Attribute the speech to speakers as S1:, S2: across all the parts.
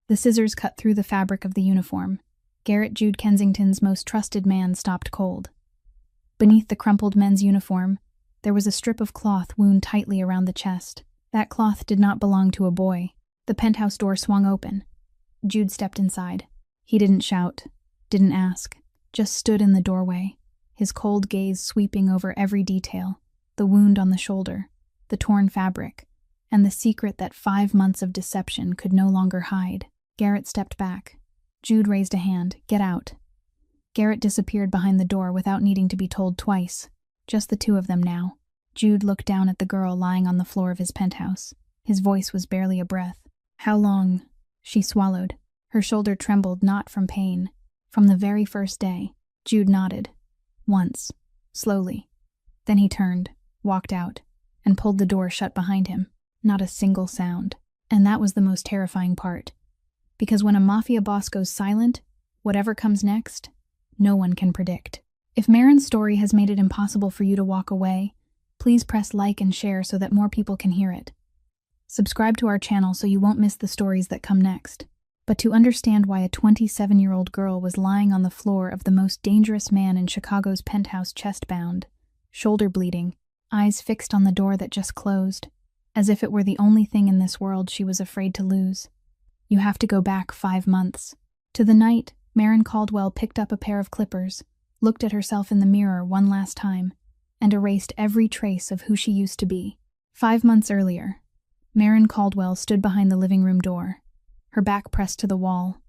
S1: The scissors cut through the fabric of the uniform. Garrett Jude Kensington's most trusted man stopped cold. Beneath the crumpled men's uniform, there was a strip of cloth wound tightly around the chest. That cloth did not belong to a boy. The penthouse door swung open. Jude stepped inside. He didn't shout, didn't ask, just stood in the doorway, his cold gaze sweeping over every detail, the wound on the shoulder, the torn fabric, and the secret that 5 months of deception could no longer hide. Garrett stepped back. Jude raised a hand. Get out. Garrett disappeared behind the door without needing to be told twice. Just the two of them now. Jude looked down at the girl lying on the floor of his penthouse. His voice was barely a breath. How long? She swallowed. Her shoulder trembled, not from pain. From the very first day. Jude nodded. Once. Slowly. Then he turned, walked out, and pulled the door shut behind him. Not a single sound. And that was the most terrifying part. Because when a mafia boss goes silent, whatever comes next, no one can predict. If Marin's story has made it impossible for you to walk away, please press like and share so that more people can hear it. Subscribe to our channel so you won't miss the stories that come next. But to understand why a 27-year-old girl was lying on the floor of the most dangerous man in Chicago's penthouse, chest-bound, shoulder bleeding, eyes fixed on the door that just closed, as if it were the only thing in this world she was afraid to lose, you have to go back 5 months. To the night, Marin Caldwell picked up a pair of clippers, looked at herself in the mirror one last time, and erased every trace of who she used to be. 5 months earlier, Marin Caldwell stood behind the living room door, her back pressed to the wall,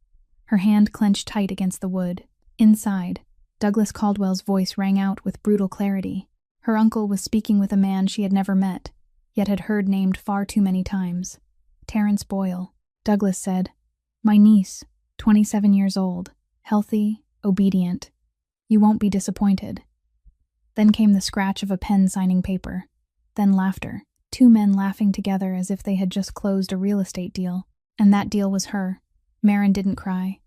S1: her hand clenched tight against the wood. Inside, Douglas Caldwell's voice rang out with brutal clarity. Her uncle was speaking with a man she had never met, yet had heard named far too many times. Terrence Boyle. Douglas said, "My niece, 27 years old, healthy, obedient. You won't be disappointed." Then came the scratch of a pen signing paper. Then laughter. 2 men laughing together as if they had just closed a real estate deal. And that deal was her. Marin didn't cry.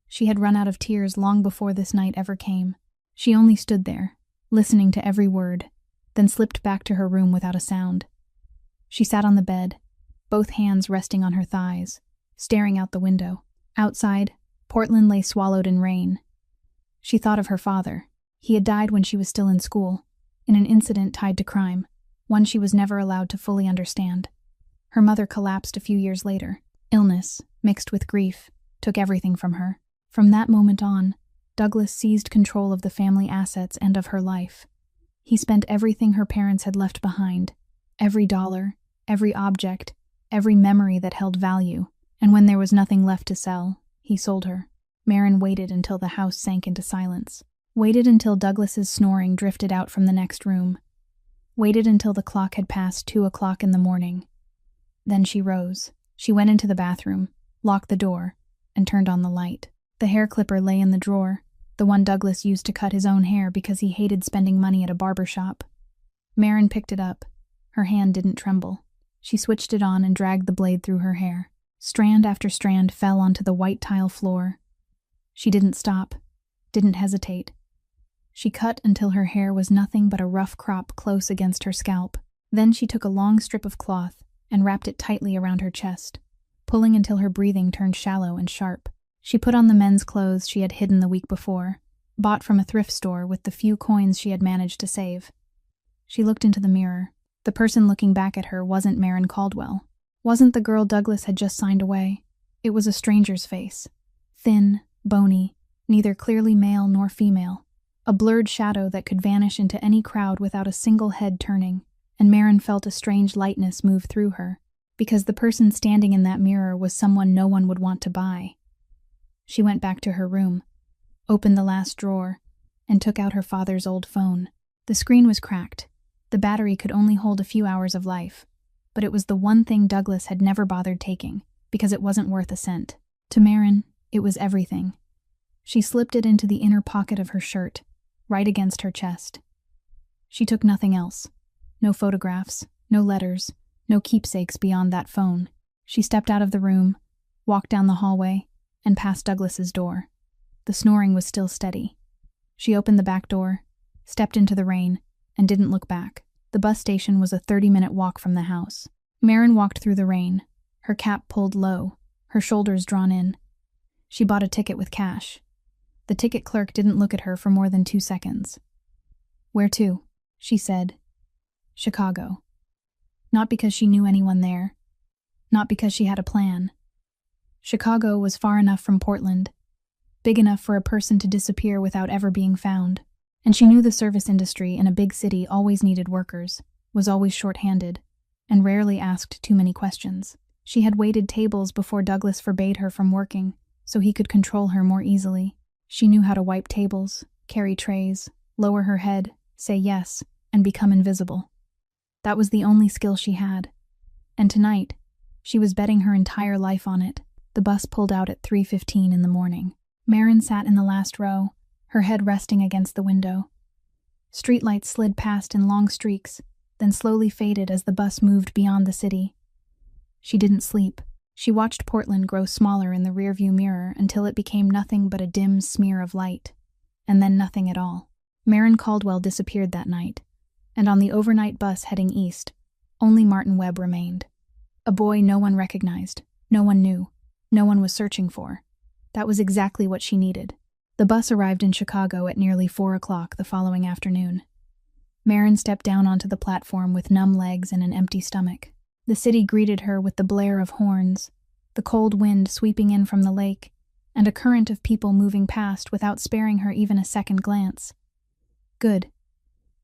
S1: She had run out of tears long before this night ever came. She only stood there, listening to every word, then slipped back to her room without a sound. She sat on the bed, both hands resting on her thighs, staring out the window. Outside, Portland lay swallowed in rain. She thought of her father. He had died when she was still in school, in an incident tied to crime, one she was never allowed to fully understand. Her mother collapsed a few years later. Illness, mixed with grief, took everything from her. From that moment on, Douglas seized control of the family assets and of her life. He spent everything her parents had left behind, every dollar, every object, every memory that held value, and when there was nothing left to sell, he sold her. Marin waited until the house sank into silence. Waited until Douglas's snoring drifted out from the next room. Waited until the clock had passed 2 o'clock in the morning. Then she rose. She went into the bathroom, locked the door, and turned on the light. The hair clipper lay in the drawer, the one Douglas used to cut his own hair because he hated spending money at a barber shop. Marin picked it up. Her hand didn't tremble. She switched it on and dragged the blade through her hair. Strand after strand fell onto the white tile floor. She didn't stop, didn't hesitate. She cut until her hair was nothing but a rough crop close against her scalp. Then she took a long strip of cloth and wrapped it tightly around her chest, pulling until her breathing turned shallow and sharp. She put on the men's clothes she had hidden the week before, bought from a thrift store with the few coins she had managed to save. She looked into the mirror. The person looking back at her wasn't Marin Caldwell. Wasn't the girl Douglas had just signed away. It was a stranger's face. Thin, bony, neither clearly male nor female. A blurred shadow that could vanish into any crowd without a single head turning, and Marin felt a strange lightness move through her, because the person standing in that mirror was someone no one would want to buy. She went back to her room, opened the last drawer, and took out her father's old phone. The screen was cracked. The battery could only hold a few hours of life, but it was the one thing Douglas had never bothered taking, because it wasn't worth a cent. To Marin, it was everything. She slipped it into the inner pocket of her shirt, right against her chest. She took nothing else. No photographs, no letters, no keepsakes beyond that phone. She stepped out of the room, walked down the hallway, and past Douglas's door. The snoring was still steady. She opened the back door, stepped into the rain, and didn't look back. The bus station was a 30-minute walk from the house. Marin walked through the rain, her cap pulled low, her shoulders drawn in. She bought a ticket with cash. The ticket clerk didn't look at her for more than 2 seconds. "Where to?" she said. "Chicago." Not because she knew anyone there. Not because she had a plan. Chicago was far enough from Portland, big enough for a person to disappear without ever being found. And she knew the service industry in a big city always needed workers, was always short-handed, and rarely asked too many questions. She had waited tables before Douglas forbade her from working, so he could control her more easily. She knew how to wipe tables, carry trays, lower her head, say yes, and become invisible. That was the only skill she had. And tonight, she was betting her entire life on it. The bus pulled out at 3:15 in the morning. Marin sat in the last row, her head resting against the window. Streetlights slid past in long streaks, then slowly faded as the bus moved beyond the city. She didn't sleep. She watched Portland grow smaller in the rearview mirror until it became nothing but a dim smear of light, and then nothing at all. Marin Caldwell disappeared that night, and on the overnight bus heading east, only Martin Webb remained. A boy no one recognized, no one knew, no one was searching for. That was exactly what she needed. The bus arrived in Chicago at nearly 4 o'clock the following afternoon. Marin stepped down onto the platform with numb legs and an empty stomach. The city greeted her with the blare of horns, the cold wind sweeping in from the lake, and a current of people moving past without sparing her even a second glance. Good.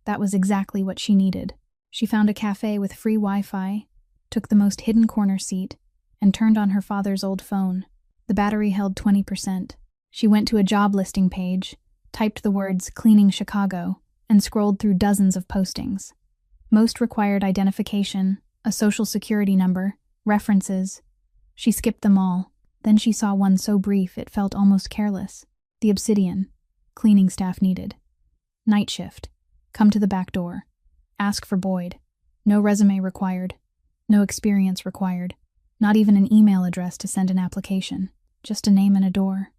S1: That was exactly what she needed. She found a cafe with free Wi-Fi, took the most hidden corner seat, and turned on her father's old phone. The battery held 20%. She went to a job listing page, typed the words "Cleaning Chicago," and scrolled through dozens of postings. Most required identification, a social security number, references. She skipped them all. Then she saw one so brief it felt almost careless. The Obsidian. Cleaning staff needed. Night shift. Come to the back door. Ask for Boyd. No resume required. No experience required. Not even an email address to send an application. Just a name and a door.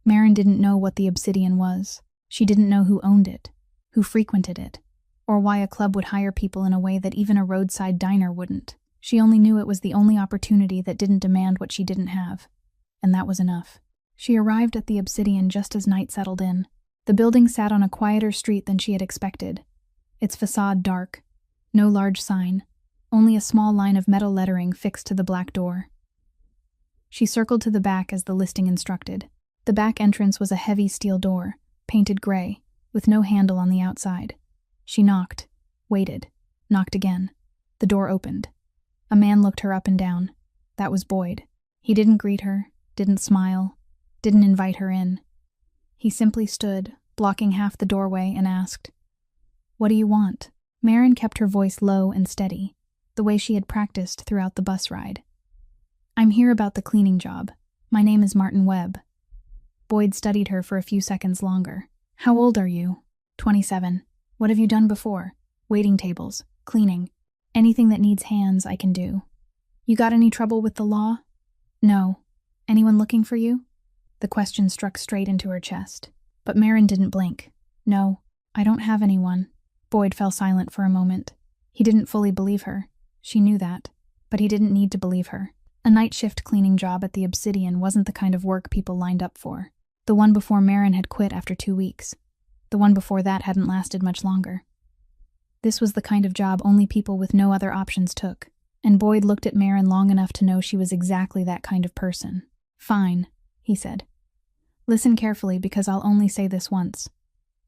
S1: Marin didn't know what the Obsidian was. She didn't know who owned it, who frequented it, or why a club would hire people in a way that even a roadside diner wouldn't. She only knew it was the only opportunity that didn't demand what she didn't have, and that was enough. She arrived at the Obsidian just as night settled in. The building sat on a quieter street than she had expected, its facade dark, no large sign, only a small line of metal lettering fixed to the black door. She circled to the back as the listing instructed. The back entrance was a heavy steel door, painted gray, with no handle on the outside. She knocked, waited, knocked again. The door opened. A man looked her up and down. That was Boyd. He didn't greet her, didn't smile, didn't invite her in. He simply stood, blocking half the doorway, and asked, "What do you want?" Marin kept her voice low and steady, the way she had practiced throughout the bus ride. "I'm here about the cleaning job. My name is Martin Webb." Boyd studied her for a few seconds longer. "How old are you?" 27. "What have you done before?" "Waiting tables, cleaning. Anything that needs hands, I can do." "You got any trouble with the law?" "No." "Anyone looking for you?" The question struck straight into her chest. But Marin didn't blink. "No, I don't have anyone." Boyd fell silent for a moment. He didn't fully believe her. She knew that. But he didn't need to believe her. A night shift cleaning job at the Obsidian wasn't the kind of work people lined up for. The one before Marin had quit after 2 weeks. The one before that hadn't lasted much longer. This was the kind of job only people with no other options took, and Boyd looked at Marin long enough to know she was exactly that kind of person. "Fine," he said. "Listen carefully because I'll only say this once.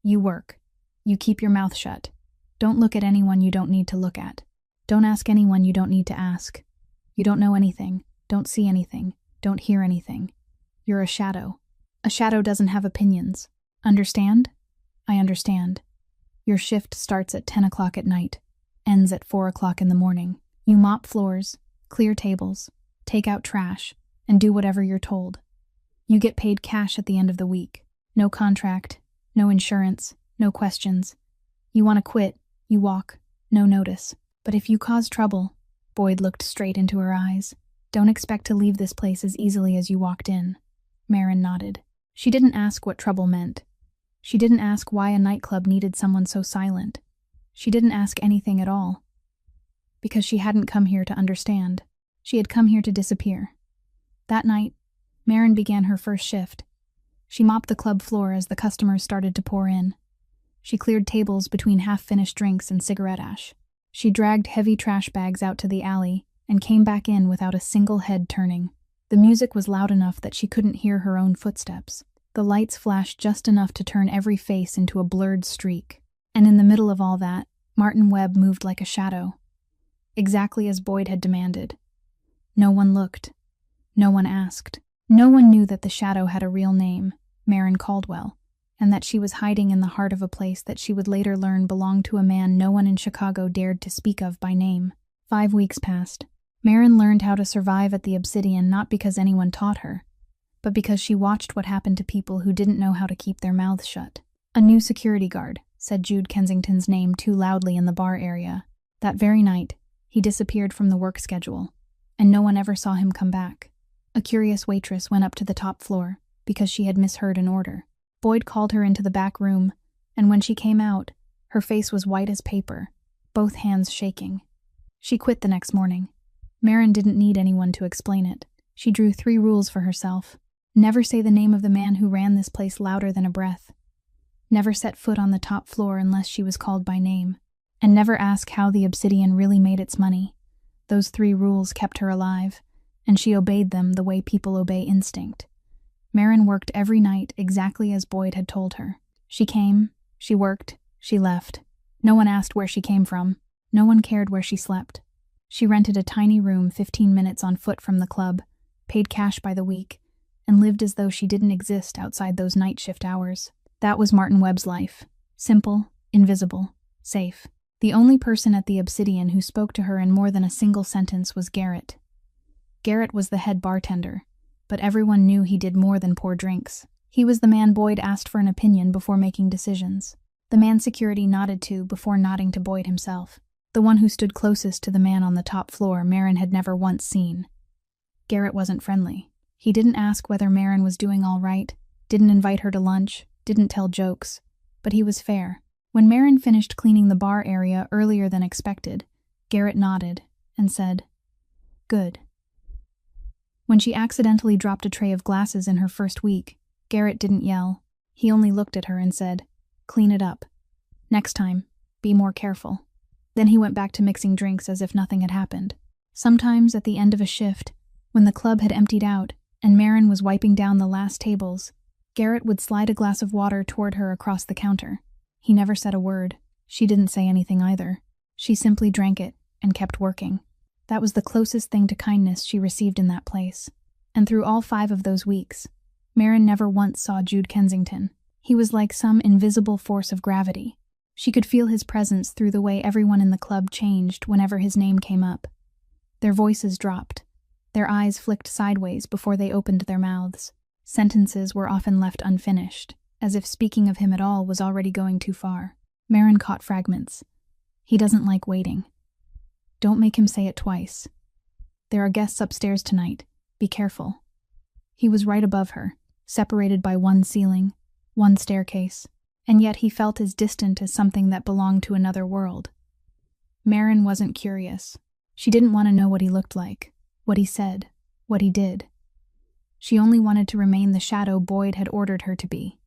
S1: You work. You keep your mouth shut. Don't look at anyone you don't need to look at. Don't ask anyone you don't need to ask. You don't know anything, don't see anything, don't hear anything. You're a shadow. A shadow doesn't have opinions. Understand?" "I understand." "Your shift starts at 10 o'clock at night, ends at 4 o'clock in the morning. You mop floors, clear tables, take out trash, and do whatever you're told. You get paid cash at the end of the week. No contract, no insurance, no questions. You want to quit, you walk, no notice. But if you cause trouble," Boyd looked straight into her eyes, "don't expect to leave this place as easily as you walked in." Marin nodded. She didn't ask what trouble meant. She didn't ask why a nightclub needed someone so silent. She didn't ask anything at all. Because she hadn't come here to understand. She had come here to disappear. That night, Marin began her first shift. She mopped the club floor as the customers started to pour in. She cleared tables between half-finished drinks and cigarette ash. She dragged heavy trash bags out to the alley and came back in without a single head turning. The music was loud enough that she couldn't hear her own footsteps. The lights flashed just enough to turn every face into a blurred streak. And in the middle of all that, Martin Webb moved like a shadow. Exactly as Boyd had demanded. No one looked. No one asked. No one knew that the shadow had a real name, Marin Caldwell, and that she was hiding in the heart of a place that she would later learn belonged to a man no one in Chicago dared to speak of by name. 5 weeks passed. Marin learned how to survive at the Obsidian not because anyone taught her, but because she watched what happened to people who didn't know how to keep their mouths shut. A new security guard said Jude Kensington's name too loudly in the bar area. That very night, he disappeared from the work schedule, and no one ever saw him come back. A curious waitress went up to the top floor because she had misheard an order. Boyd called her into the back room, and when she came out, her face was white as paper, both hands shaking. She quit the next morning. Marin didn't need anyone to explain it. She drew 3 rules for herself. Never say the name of the man who ran this place louder than a breath. Never set foot on the top floor unless she was called by name. And never ask how the Obsidian really made its money. Those 3 rules kept her alive, and she obeyed them the way people obey instinct. Marin worked every night exactly as Boyd had told her. She came, she worked, she left. No one asked where she came from. No one cared where she slept. She rented a tiny room 15 minutes on foot from the club, paid cash by the week, and lived as though she didn't exist outside those night shift hours. That was Martin Webb's life. Simple, invisible, safe. The only person at the Obsidian who spoke to her in more than a single sentence was Garrett. Garrett was the head bartender, but everyone knew he did more than pour drinks. He was the man Boyd asked for an opinion before making decisions. The man security nodded to before nodding to Boyd himself. The one who stood closest to the man on the top floor Marin had never once seen. Garrett wasn't friendly. He didn't ask whether Marin was doing all right, didn't invite her to lunch, didn't tell jokes, but he was fair. When Marin finished cleaning the bar area earlier than expected, Garrett nodded and said, "Good." When she accidentally dropped a tray of glasses in her first week, Garrett didn't yell. He only looked at her and said, "Clean it up. Next time, be more careful." Then he went back to mixing drinks as if nothing had happened. Sometimes at the end of a shift, when the club had emptied out and Marin was wiping down the last tables, Garrett would slide a glass of water toward her across the counter. He never said a word. She didn't say anything either. She simply drank it and kept working. That was the closest thing to kindness she received in that place. And through all 5 of those weeks, Marin never once saw Jude Kensington. He was like some invisible force of gravity. She could feel his presence through the way everyone in the club changed whenever his name came up. Their voices dropped. Their eyes flicked sideways before they opened their mouths. Sentences were often left unfinished, as if speaking of him at all was already going too far. Marin caught fragments. "He doesn't like waiting. Don't make him say it twice. There are guests upstairs tonight. Be careful." He was right above her, separated by one ceiling, one staircase, and yet he felt as distant as something that belonged to another world. Marin wasn't curious. She didn't want to know what he looked like, what he said, what he did. She only wanted to remain the shadow Boyd had ordered her to be.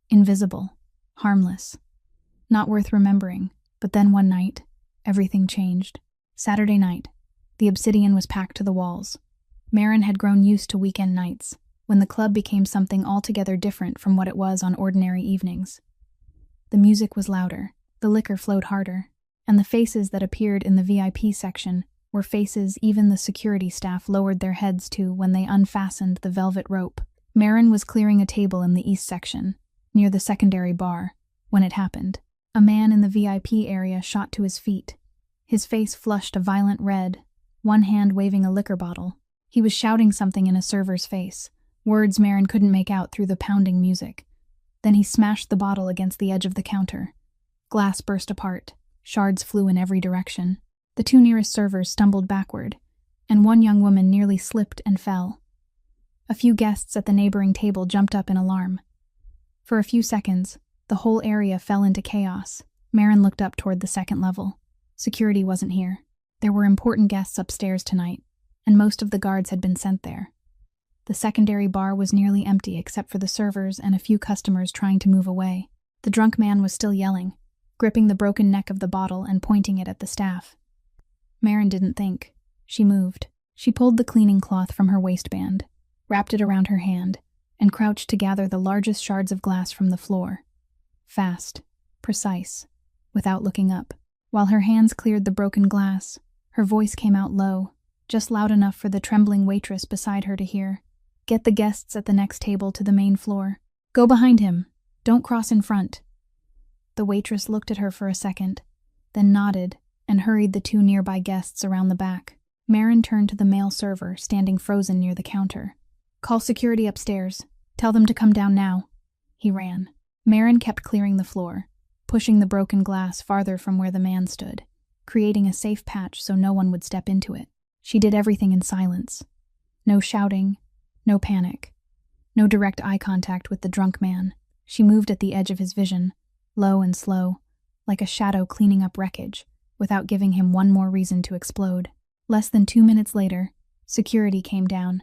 S1: Invisible, harmless, not worth remembering. But then one night, everything changed. Saturday night, the Obsidian was packed to the walls. Marin had grown used to weekend nights, when the club became something altogether different from what it was on ordinary evenings. The music was louder, the liquor flowed harder, and the faces that appeared in the VIP section were faces even the security staff lowered their heads to when they unfastened the velvet rope. Marin was clearing a table in the east section, near the secondary bar, when it happened. A man in the VIP area shot to his feet. His face flushed a violent red, one hand waving a liquor bottle. He was shouting something in a server's face, words Marin couldn't make out through the pounding music. Then he smashed the bottle against the edge of the counter. Glass burst apart. Shards flew in every direction. The 2 nearest servers stumbled backward, and one young woman nearly slipped and fell. A few guests at the neighboring table jumped up in alarm. For a few seconds, the whole area fell into chaos. Marin looked up toward the second level. Security wasn't here. There were important guests upstairs tonight, and most of the guards had been sent there. The secondary bar was nearly empty except for the servers and a few customers trying to move away. The drunk man was still yelling, gripping the broken neck of the bottle and pointing it at the staff. Maren didn't think. She moved. She pulled the cleaning cloth from her waistband, wrapped it around her hand, and crouched to gather the largest shards of glass from the floor. Fast, precise, without looking up. While her hands cleared the broken glass, her voice came out low, just loud enough for the trembling waitress beside her to hear. "Get the guests at the next table to the main floor. Go behind him. Don't cross in front." The waitress looked at her for a second, then nodded and hurried the two nearby guests around the back. Maren turned to the male server standing frozen near the counter. "Call security upstairs. Tell them to come down now." He ran. Maren kept clearing the floor, pushing the broken glass farther from where the man stood, creating a safe patch so no one would step into it. She did everything in silence. No shouting, no panic, no direct eye contact with the drunk man. She moved at the edge of his vision, low and slow, like a shadow cleaning up wreckage, without giving him one more reason to explode. Less than 2 minutes later, security came down.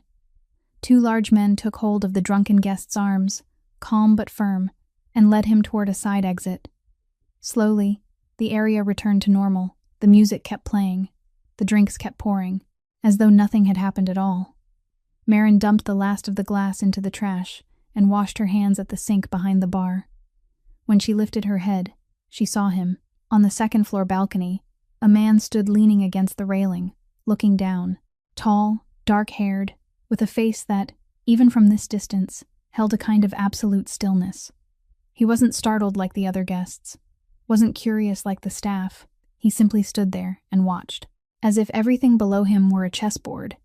S1: 2 large men took hold of the drunken guest's arms, calm but firm, and led him toward a side exit. Slowly, the area returned to normal. The music kept playing. The drinks kept pouring, as though nothing had happened at all. Maren dumped the last of the glass into the trash and washed her hands at the sink behind the bar. When she lifted her head, she saw him. On the second-floor balcony, a man stood leaning against the railing, looking down. Tall, dark-haired, with a face that, even from this distance, held a kind of absolute stillness. He wasn't startled like the other guests, wasn't curious like the staff. He simply stood there and watched, as if everything below him were a chessboard,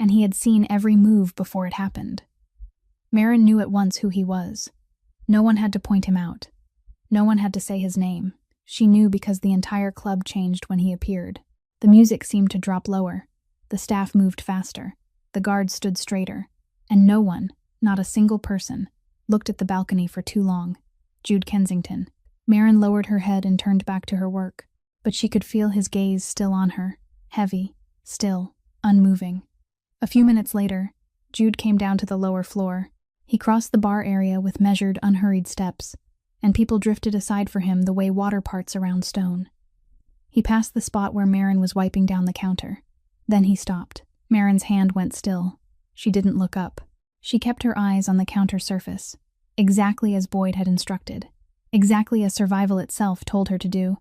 S1: and he had seen every move before it happened. Maren knew at once who he was. No one had to point him out. No one had to say his name. She knew because the entire club changed when he appeared. The music seemed to drop lower. The staff moved faster. The guards stood straighter. And no one, not a single person, looked at the balcony for too long. Jude Kensington. Maren lowered her head and turned back to her work, but she could feel his gaze still on her, heavy, still, unmoving. A few minutes later, Jude came down to the lower floor. He crossed the bar area with measured, unhurried steps, and people drifted aside for him the way water parts around stone. He passed the spot where Maren was wiping down the counter. Then he stopped. Maren's hand went still. She didn't look up. She kept her eyes on the counter surface, exactly as Boyd had instructed, exactly as survival itself told her to do.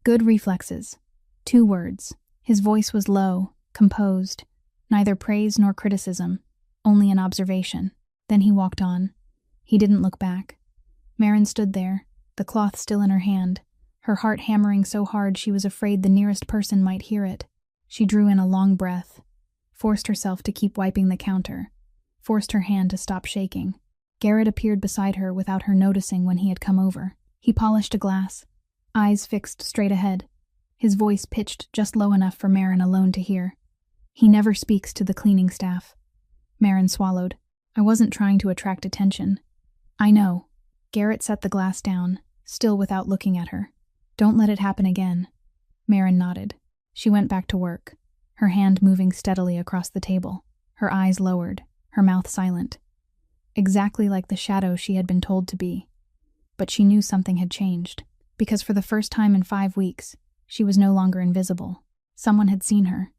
S1: Good reflexes. 2 words. His voice was low, composed, neither praise nor criticism, only an observation. Then he walked on. He didn't look back. Maren stood there, the cloth still in her hand, her heart hammering so hard she was afraid the nearest person might hear it. She drew in a long breath, forced herself to keep wiping the counter, forced her hand to stop shaking. Garrett appeared beside her without her noticing when he had come over. He polished a glass, eyes fixed straight ahead, his voice pitched just low enough for Maren alone to hear. "He never speaks to the cleaning staff." Maren swallowed. "I wasn't trying to attract attention." "I know." Garrett set the glass down, still without looking at her. "Don't let it happen again." Maren nodded. She went back to work, her hand moving steadily across the table, her eyes lowered, her mouth silent. Exactly like the shadow she had been told to be. But she knew something had changed, because for the first time in 5 weeks, she was no longer invisible. Someone had seen her.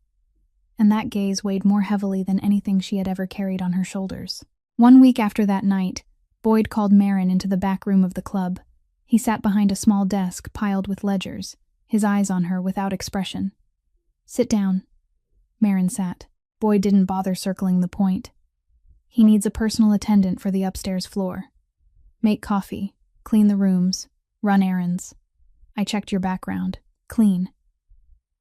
S1: And that gaze weighed more heavily than anything she had ever carried on her shoulders. 1 week after that night, Boyd called Maren into the back room of the club. He sat behind a small desk piled with ledgers, his eyes on her without expression. "Sit down." Maren sat. Boyd didn't bother circling the point. "He needs a personal attendant for the upstairs floor. Make coffee, clean the rooms, run errands. I checked your background. Clean."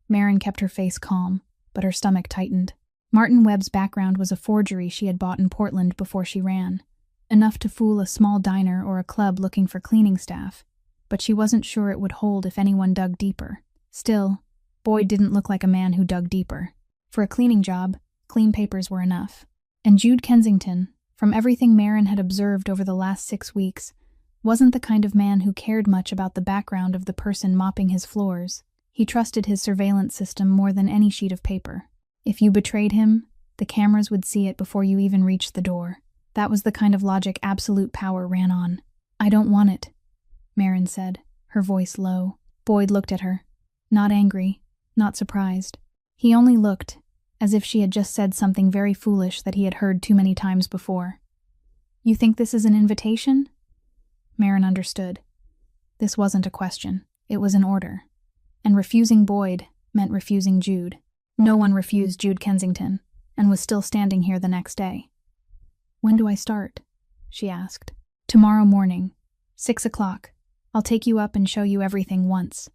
S1: Maren kept her face calm, but her stomach tightened. Martin Webb's background was a forgery she had bought in Portland before she ran. Enough to fool a small diner or a club looking for cleaning staff, but she wasn't sure it would hold if anyone dug deeper. Still, Boyd didn't look like a man who dug deeper. For a cleaning job, clean papers were enough. And Jude Kensington, from everything Maren had observed over the last 6 weeks, wasn't the kind of man who cared much about the background of the person mopping his floors. He trusted his surveillance system more than any sheet of paper. If you betrayed him, The cameras would see it before you even reached the door. That was the kind of logic absolute power ran on. I don't want it, Marin said, her voice low. Boyd looked at her. Not angry, not surprised. He only looked, as if she had just said something very foolish that he had heard too many times before. You think this is an invitation? Marin understood. This wasn't a question. It was an order. And refusing Boyd meant refusing Jude. No one refused Jude Kensington, and was still standing here the next day. When do I start? She asked. Tomorrow morning, 6 o'clock. I'll take you up and show you everything once.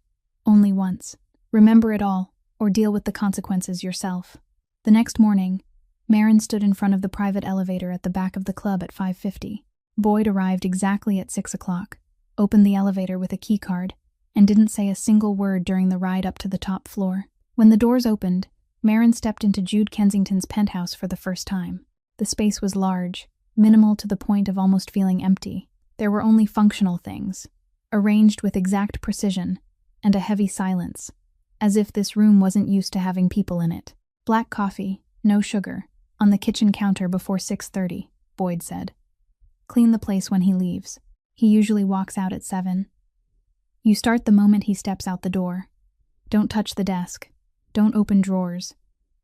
S1: Only once. Remember it all, or deal with the consequences yourself. The next morning, Marin stood in front of the private elevator at the back of the club at 5:50. Boyd arrived exactly at 6 o'clock, opened the elevator with a keycard, and didn't say a single word during the ride up to the top floor. When the doors opened, Marin stepped into Jude Kensington's penthouse for the first time. The space was large, minimal to the point of almost feeling empty. There were only functional things, arranged with exact precision, and a heavy silence, as if this room wasn't used to having people in it. Black coffee, no sugar, on the kitchen counter before 6:30, Boyd said. Clean the place when he leaves. He usually walks out at 7. You start the moment he steps out the door. Don't touch the desk. Don't open drawers.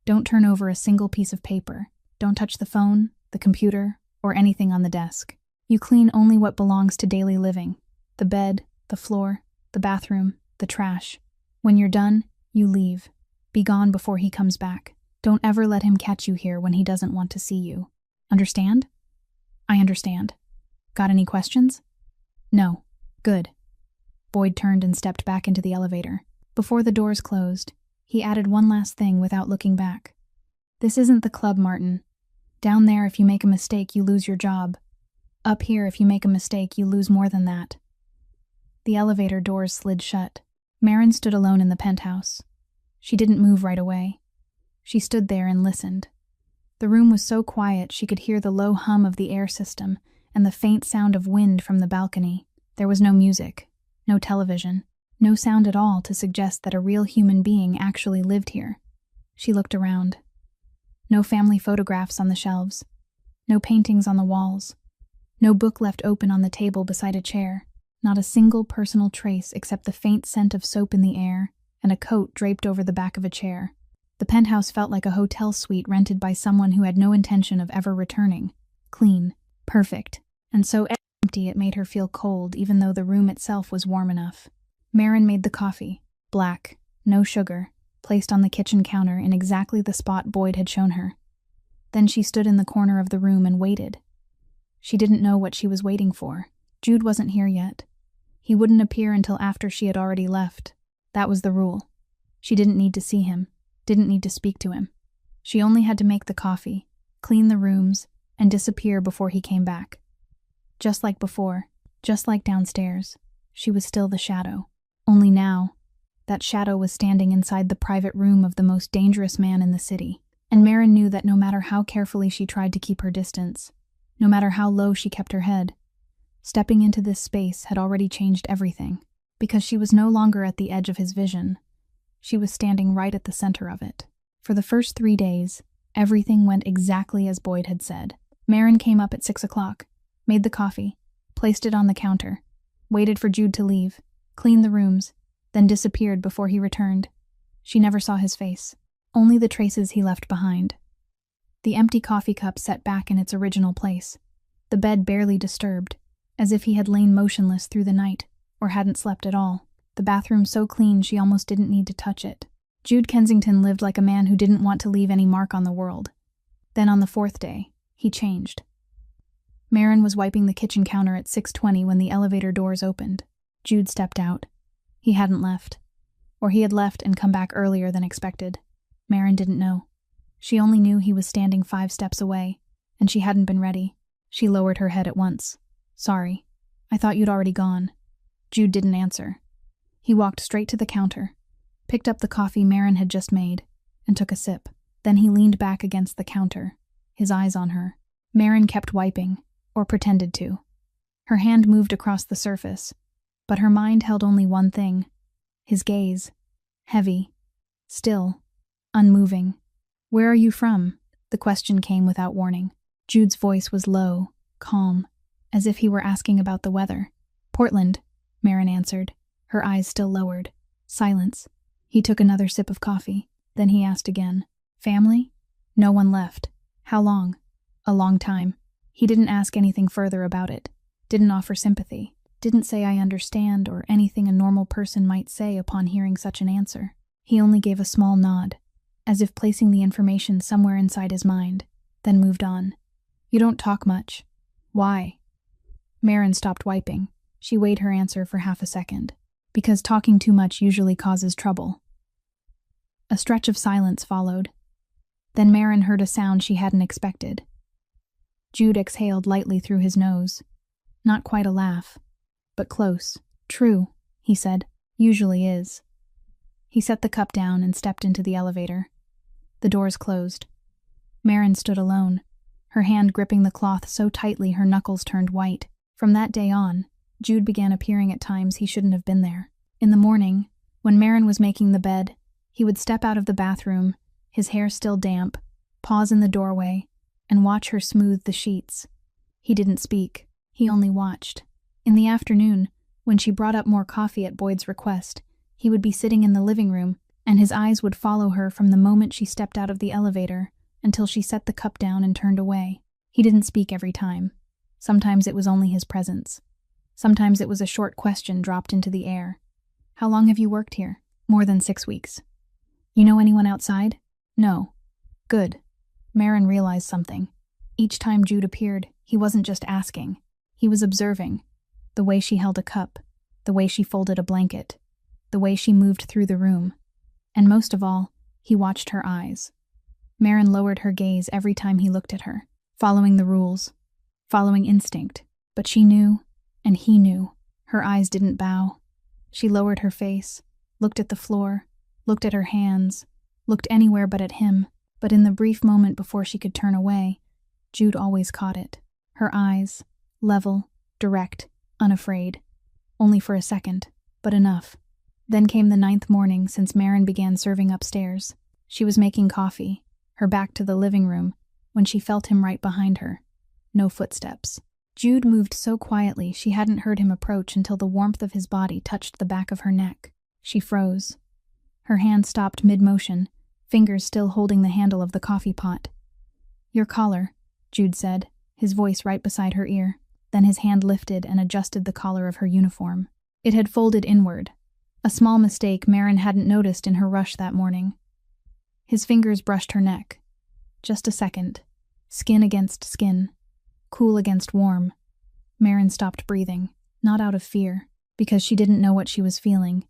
S1: Don't turn over a single piece of paper. Don't touch the phone, the computer, or anything on the desk. You clean only what belongs to daily living. The bed, the floor, the bathroom, the trash. When you're done, you leave. Be gone before he comes back. Don't ever let him catch you here when he doesn't want to see you. Understand? I understand. Got any questions? No. Good. Boyd turned and stepped back into the elevator. Before the doors closed, he added one last thing without looking back. This isn't the club, Martin. Down there, if you make a mistake, you lose your job. Up here, if you make a mistake, you lose more than that. The elevator doors slid shut. Marin stood alone in the penthouse. She didn't move right away. She stood there and listened. The room was so quiet she could hear the low hum of the air system and the faint sound of wind from the balcony. There was no music, no television, no sound at all to suggest that a real human being actually lived here. She looked around. No family photographs on the shelves. No paintings on the walls. No book left open on the table beside a chair. Not a single personal trace except the faint scent of soap in the air and a coat draped over the back of a chair. The penthouse felt like a hotel suite rented by someone who had no intention of ever returning. Clean, perfect, and so empty it made her feel cold even though the room itself was warm enough. Marin made the coffee, black, no sugar, placed on the kitchen counter in exactly the spot Boyd had shown her. Then she stood in the corner of the room and waited. She didn't know what she was waiting for. Jude wasn't here yet. He wouldn't appear until after she had already left. That was the rule. She didn't need to see him, didn't need to speak to him. She only had to make the coffee, clean the rooms, and disappear before he came back. Just like before, just like downstairs, she was still the shadow. Only now, that shadow was standing inside the private room of the most dangerous man in the city. And Marin knew that no matter how carefully she tried to keep her distance, no matter how low she kept her head, stepping into this space had already changed everything, because she was no longer at the edge of his vision. She was standing right at the center of it. For the first 3 days, everything went exactly as Boyd had said. Marin came up at 6 o'clock, made the coffee, placed it on the counter, waited for Jude to leave, cleaned the rooms, then disappeared before he returned. She never saw his face, only the traces he left behind. The empty coffee cup set back in its original place, the bed barely disturbed, as if he had lain motionless through the night, or hadn't slept at all. The bathroom so clean she almost didn't need to touch it. Jude Kensington lived like a man who didn't want to leave any mark on the world. Then on the 4th day, he changed. Marin was wiping the kitchen counter at 6:20 when the elevator doors opened. Jude stepped out. He hadn't left. Or he had left and come back earlier than expected. Marin didn't know. She only knew he was standing 5 steps away, and she hadn't been ready. She lowered her head at once. Sorry. I thought you'd already gone. Jude didn't answer. He walked straight to the counter, picked up the coffee Marin had just made, and took a sip. Then he leaned back against the counter, his eyes on her. Marin kept wiping, or pretended to. Her hand moved across the surface, but her mind held only one thing. His gaze. Heavy. Still. Unmoving. Where are you from? The question came without warning. Jude's voice was low, calm, as if he were asking about the weather. Portland, Marin answered, her eyes still lowered. Silence. He took another sip of coffee. Then he asked again. Family? No one left. How long? A long time. He didn't ask anything further about it. Didn't offer sympathy. Didn't say I understand or anything a normal person might say upon hearing such an answer. He only gave a small nod, as if placing the information somewhere inside his mind, then moved on. You don't talk much. Why? Marin stopped wiping. She weighed her answer for half a second. Because talking too much usually causes trouble. A stretch of silence followed. Then Marin heard a sound she hadn't expected. Jude exhaled lightly through his nose. Not quite a laugh, but close. True, he said. Usually is. He set the cup down and stepped into the elevator. The doors closed. Marin stood alone, her hand gripping the cloth so tightly her knuckles turned white. From that day on, Jude began appearing at times he shouldn't have been there. In the morning, when Marin was making the bed, he would step out of the bathroom, his hair still damp, pause in the doorway, and watch her smooth the sheets. He didn't speak. He only watched. In the afternoon, when she brought up more coffee at Boyd's request, he would be sitting in the living room, and his eyes would follow her from the moment she stepped out of the elevator until she set the cup down and turned away. He didn't speak every time. Sometimes it was only his presence. Sometimes it was a short question dropped into the air. How long have you worked here? More than 6 weeks. You know anyone outside? No. Good. Marin realized something. Each time Jude appeared, he wasn't just asking. He was observing. The way she held a cup, the way she folded a blanket, the way she moved through the room. And most of all, he watched her eyes. Marin lowered her gaze every time he looked at her, following the rules, following instinct. But she knew, and he knew. Her eyes didn't bow. She lowered her face, looked at the floor, looked at her hands, looked anywhere but at him. But in the brief moment before she could turn away, Jude always caught it. Her eyes, level, direct, unafraid. Only for a second, but enough. Then came the 9th morning since Marin began serving upstairs. She was making coffee, her back to the living room, when she felt him right behind her. No footsteps. Jude moved so quietly she hadn't heard him approach until the warmth of his body touched the back of her neck. She froze. Her hand stopped mid-motion, fingers still holding the handle of the coffee pot. Your collar, Jude said, his voice right beside her ear. Then his hand lifted and adjusted the collar of her uniform. It had folded inward, a small mistake Marin hadn't noticed in her rush that morning. His fingers brushed her neck. Just a second. Skin against skin. Cool against warm. Marin stopped breathing, not out of fear, because she didn't know what she was feeling.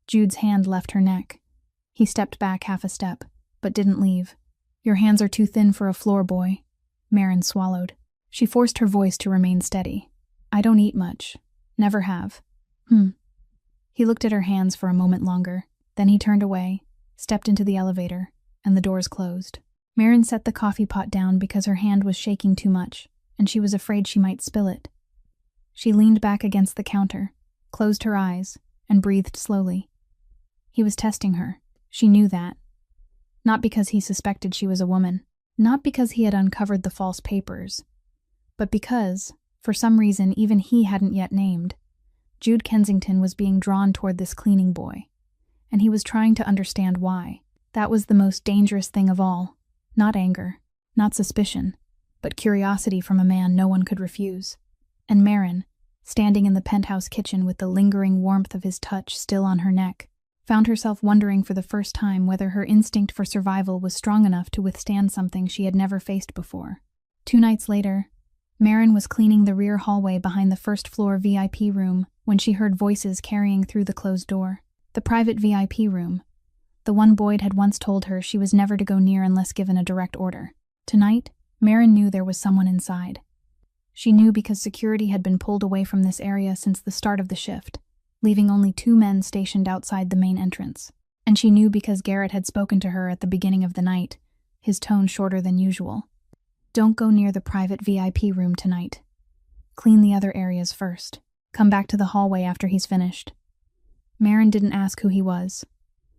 S1: Jude's hand left her neck. He stepped back half a step, but didn't leave. Your hands are too thin for a floor boy. Marin swallowed. She forced her voice to remain steady. I don't eat much. Never have. He looked at her hands for a moment longer. Then he turned away, stepped into the elevator, and the doors closed. Marin set the coffee pot down because her hand was shaking too much, and she was afraid she might spill it. She leaned back against the counter, closed her eyes, and breathed slowly. He was testing her. She knew that. Not because he suspected she was a woman. Not because he had uncovered the false papers. But because, for some reason even he hadn't yet named, Jude Kensington was being drawn toward this cleaning boy. And he was trying to understand why. That was the most dangerous thing of all. Not anger, not suspicion, but curiosity from a man no one could refuse. And Marin, standing in the penthouse kitchen with the lingering warmth of his touch still on her neck, found herself wondering for the first time whether her instinct for survival was strong enough to withstand something she had never faced before. 2 nights later, Marin was cleaning the rear hallway behind the first-floor VIP room when she heard voices carrying through the closed door. The private VIP room, the one Boyd had once told her she was never to go near unless given a direct order. Tonight, Marin knew there was someone inside. She knew because security had been pulled away from this area since the start of the shift, leaving only 2 men stationed outside the main entrance. And she knew because Garrett had spoken to her at the beginning of the night, his tone shorter than usual. Don't go near the private VIP room tonight. Clean the other areas first. Come back to the hallway after he's finished. Marin didn't ask who he was.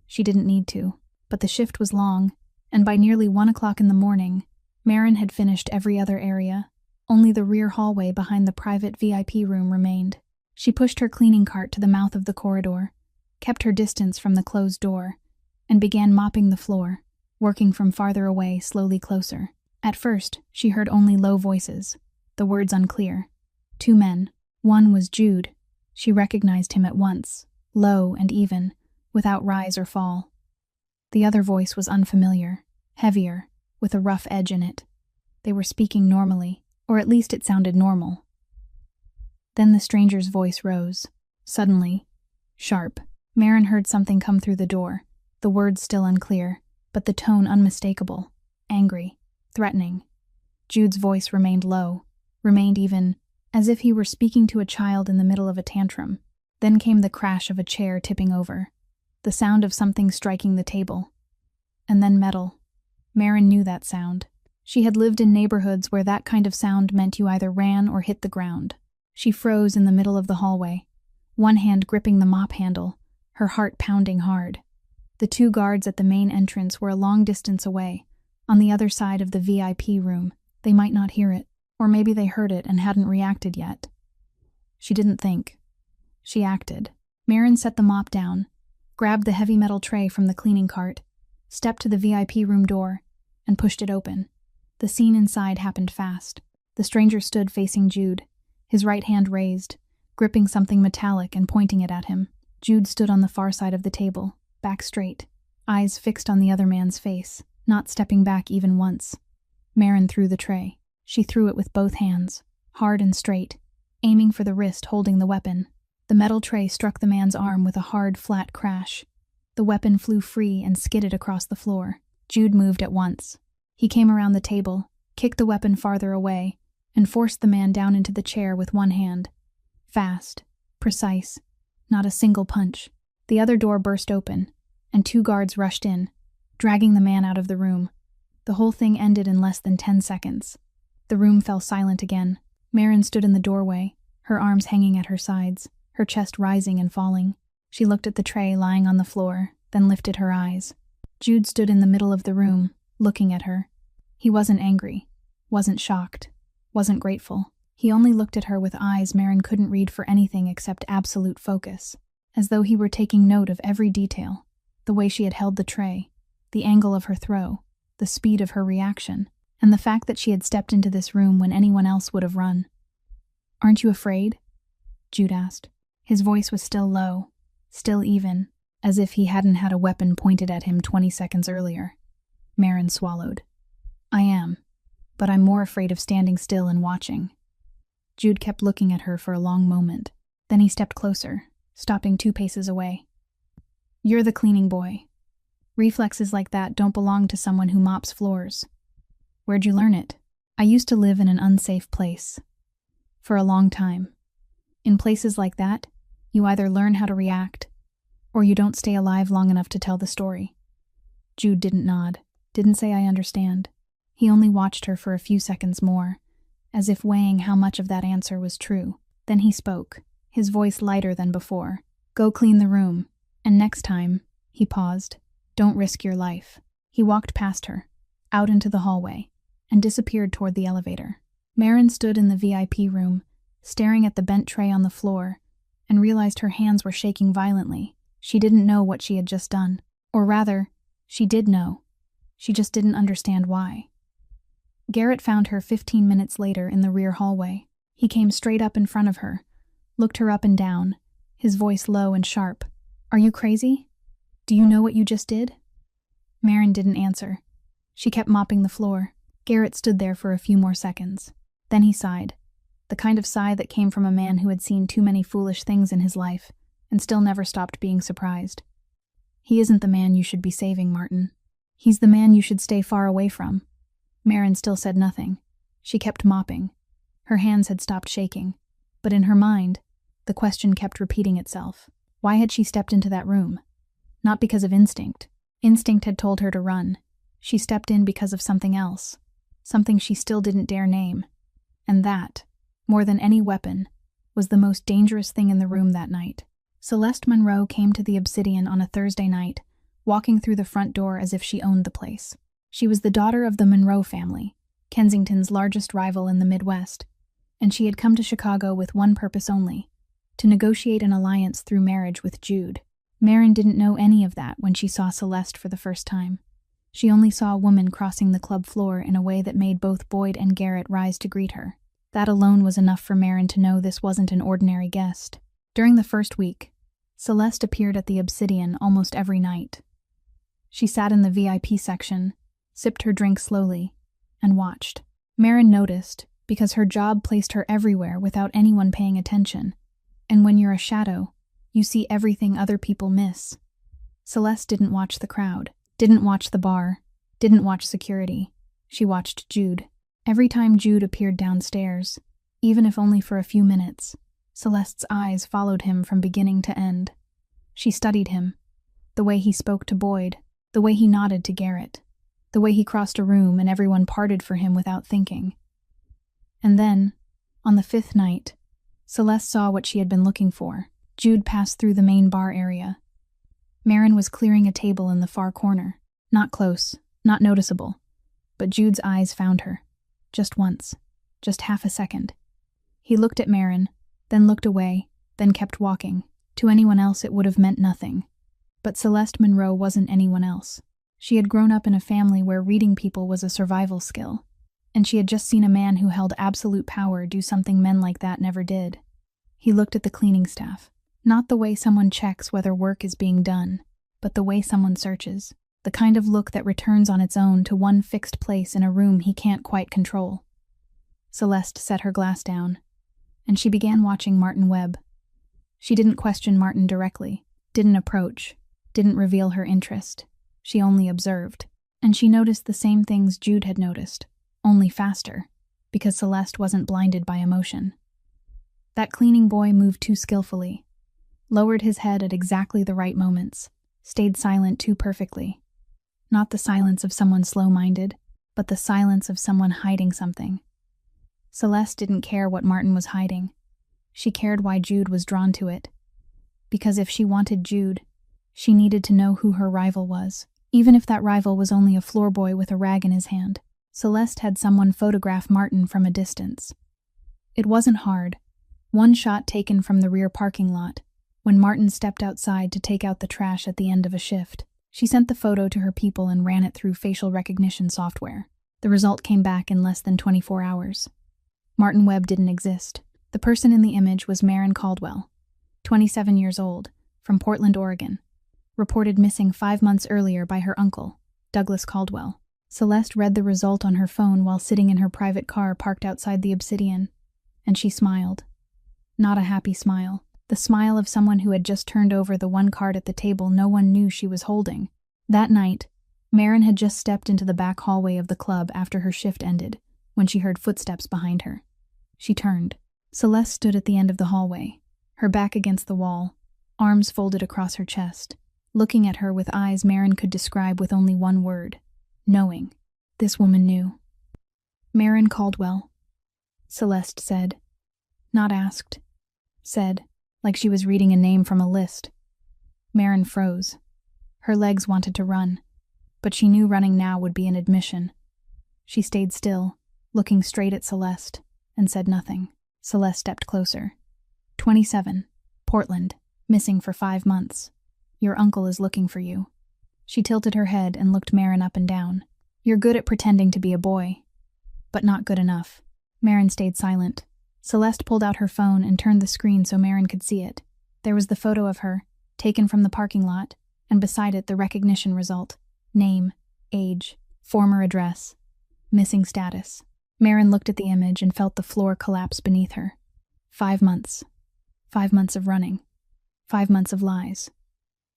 S1: She didn't need to, but the shift was long, and by nearly 1 o'clock in the morning, Marin had finished every other area. Only the rear hallway behind the private VIP room remained. She pushed her cleaning cart to the mouth of the corridor, kept her distance from the closed door, and began mopping the floor, working from farther away, slowly closer. At first, she heard only low voices, the words unclear. 2 men. One was Jude. She recognized him at once, low and even, without rise or fall. The other voice was unfamiliar, heavier, with a rough edge in it. They were speaking normally, or at least it sounded normal. Then the stranger's voice rose, suddenly, sharp. Marin heard something come through the door, the words still unclear, but the tone unmistakable, angry, threatening. Jude's voice remained low, remained even, as if he were speaking to a child in the middle of a tantrum. Then came the crash of a chair tipping over, the sound of something striking the table. And then metal. Marin knew that sound. She had lived in neighborhoods where that kind of sound meant you either ran or hit the ground. She froze in the middle of the hallway, one hand gripping the mop handle, her heart pounding hard. The 2 guards at the main entrance were a long distance away, on the other side of the VIP room. They might not hear it, or maybe they heard it and hadn't reacted yet. She didn't think. She acted. Marin set the mop down, grabbed the heavy metal tray from the cleaning cart, stepped to the VIP room door, and pushed it open. The scene inside happened fast. The stranger stood facing Jude, his right hand raised, gripping something metallic and pointing it at him. Jude stood on the far side of the table, back straight, eyes fixed on the other man's face, not stepping back even once. Marin threw the tray. She threw it with both hands, hard and straight, aiming for the wrist holding the weapon. The metal tray struck the man's arm with a hard, flat crash. The weapon flew free and skidded across the floor. Jude moved at once. He came around the table, kicked the weapon farther away, and forced the man down into the chair with one hand. Fast, precise, not a single punch. The other door burst open, and 2 guards rushed in, dragging the man out of the room. The whole thing ended in less than 10 seconds. The room fell silent again. Marin stood in the doorway, her arms hanging at her sides, her chest rising and falling. She looked at the tray lying on the floor, then lifted her eyes. Jude stood in the middle of the room, looking at her. He wasn't angry, wasn't shocked, wasn't grateful. He only looked at her with eyes Marin couldn't read for anything except absolute focus, as though he were taking note of every detail, the way she had held the tray, the angle of her throw, the speed of her reaction, and the fact that she had stepped into this room when anyone else would have run. "Aren't you afraid?" Jude asked. His voice was still low, still even, as if he hadn't had a weapon pointed at him 20 seconds earlier. Marin swallowed. "I am, but I'm more afraid of standing still and watching." Jude kept looking at her for a long moment. Then he stepped closer, stopping 2 paces away. "You're the cleaning boy. Reflexes like that don't belong to someone who mops floors. Where'd you learn it?" "I used to live in an unsafe place. For a long time. In places like that, you either learn how to react, or you don't stay alive long enough to tell the story." Jude didn't nod, didn't say "I understand." He only watched her for a few seconds more, as if weighing how much of that answer was true. Then he spoke, his voice lighter than before. "Go clean the room, and next time," he paused, "don't risk your life." He walked past her, out into the hallway, and disappeared toward the elevator. Marin stood in the VIP room, staring at the bent tray on the floor, and realized her hands were shaking violently. She didn't know what she had just done. Or rather, she did know. She just didn't understand why. Garrett found her 15 minutes later in the rear hallway. He came straight up in front of her, looked her up and down, his voice low and sharp. "Are you crazy? Do you know what you just did?" Marin didn't answer. She kept mopping the floor. Garrett stood there for a few more seconds. Then he sighed, the kind of sigh that came from a man who had seen too many foolish things in his life and still never stopped being surprised. "He isn't the man you should be saving, Martin. He's the man you should stay far away from." Marin still said nothing. She kept mopping. Her hands had stopped shaking, but in her mind, the question kept repeating itself. Why had she stepped into that room? Not because of instinct. Instinct had told her to run. She stepped in because of something else, something she still didn't dare name. And that, more than any weapon, was the most dangerous thing in the room that night. Celeste Monroe came to the Obsidian on a Thursday night, walking through the front door as if she owned the place. She was the daughter of the Monroe family, Kensington's largest rival in the Midwest, and she had come to Chicago with one purpose only: to negotiate an alliance through marriage with Jude. Maren didn't know any of that when she saw Celeste for the first time. She only saw a woman crossing the club floor in a way that made both Boyd and Garrett rise to greet her. That alone was enough for Maren to know this wasn't an ordinary guest. During the first week, Celeste appeared at the Obsidian almost every night. She sat in the VIP section, sipped her drink slowly, and watched. Maren noticed, because her job placed her everywhere without anyone paying attention. And when you're a shadow, you see everything other people miss. Celeste didn't watch the crowd, didn't watch the bar, didn't watch security. She watched Jude. Every time Jude appeared downstairs, even if only for a few minutes, Celeste's eyes followed him from beginning to end. She studied him, the way he spoke to Boyd, the way he nodded to Garrett, the way he crossed a room and everyone parted for him without thinking. And then, on the 5th night, Celeste saw what she had been looking for. Jude passed through the main bar area. Maren was clearing a table in the far corner. Not close, not noticeable, but Jude's eyes found her. Just once, just half a second. He looked at Maren, then looked away, then kept walking. To anyone else it would have meant nothing. But Celeste Monroe wasn't anyone else. She had grown up in a family where reading people was a survival skill, and she had just seen a man who held absolute power do something men like that never did. He looked at the cleaning staff. Not the way someone checks whether work is being done, but the way someone searches. The kind of look that returns on its own to one fixed place in a room he can't quite control. Celeste set her glass down, and she began watching Martin Webb. She didn't question Martin directly, didn't approach, didn't reveal her interest. She only observed, and she noticed the same things Jude had noticed, only faster, because Celeste wasn't blinded by emotion. That cleaning boy moved too skillfully, lowered his head at exactly the right moments, stayed silent too perfectly. Not the silence of someone slow-minded, but the silence of someone hiding something. Celeste didn't care what Martin was hiding. She cared why Jude was drawn to it. Because if she wanted Jude, she needed to know who her rival was, even if that rival was only a floor boy with a rag in his hand. Celeste had someone photograph Martin from a distance. It wasn't hard. One shot taken from the rear parking lot, when Martin stepped outside to take out the trash at the end of a shift. She sent the photo to her people and ran it through facial recognition software. The result came back in less than 24 hours. Martin Webb didn't exist. The person in the image was Maren Caldwell, 27 years old, from Portland, Oregon, reported missing 5 months earlier by her uncle, Douglas Caldwell. Celeste read the result on her phone while sitting in her private car parked outside the Obsidian, and she smiled. Not a happy smile. The smile of someone who had just turned over the one card at the table no one knew she was holding. That night, Maren had just stepped into the back hallway of the club after her shift ended, when she heard footsteps behind her. She turned. Celeste stood at the end of the hallway, her back against the wall, arms folded across her chest, looking at her with eyes Maren could describe with only one word: knowing. This woman knew. Maren Caldwell, Celeste said. Not asked. Said, like she was reading a name from a list. Maren froze. Her legs wanted to run, but she knew running now would be an admission. She stayed still, looking straight at Celeste, and said nothing. Celeste stepped closer. 27, Portland, missing for 5 months. Your uncle is looking for you. She tilted her head and looked Maren up and down. You're good at pretending to be a boy, but not good enough. Maren stayed silent. Celeste pulled out her phone and turned the screen so Maren could see it. There was the photo of her, taken from the parking lot, and beside it the recognition result: name, age, former address, missing status. Maren looked at the image and felt the floor collapse beneath her. 5 months. 5 months of running. 5 months of lies.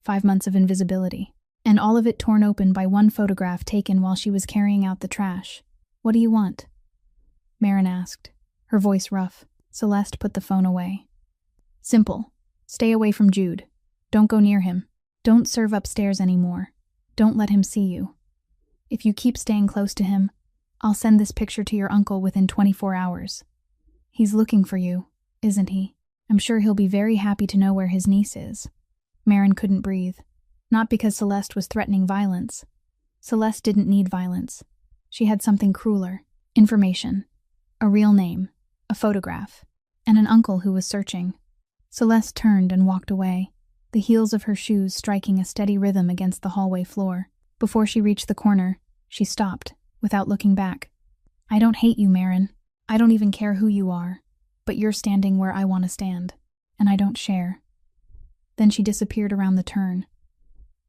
S1: 5 months of invisibility. And all of it torn open by one photograph taken while she was carrying out the trash. What do you want? Maren asked, her voice rough. Celeste put the phone away. Simple. Stay away from Jude. Don't go near him. Don't serve upstairs anymore. Don't let him see you. If you keep staying close to him, I'll send this picture to your uncle within 24 hours. He's looking for you, isn't he? I'm sure he'll be very happy to know where his niece is. Maren couldn't breathe. Not because Celeste was threatening violence. Celeste didn't need violence. She had something crueler. Information. A real name. A photograph. And an uncle who was searching. Celeste turned and walked away, the heels of her shoes striking a steady rhythm against the hallway floor. Before she reached the corner, she stopped, without looking back. I don't hate you, Marin. I don't even care who you are. But you're standing where I want to stand. And I don't share. Then she disappeared around the turn.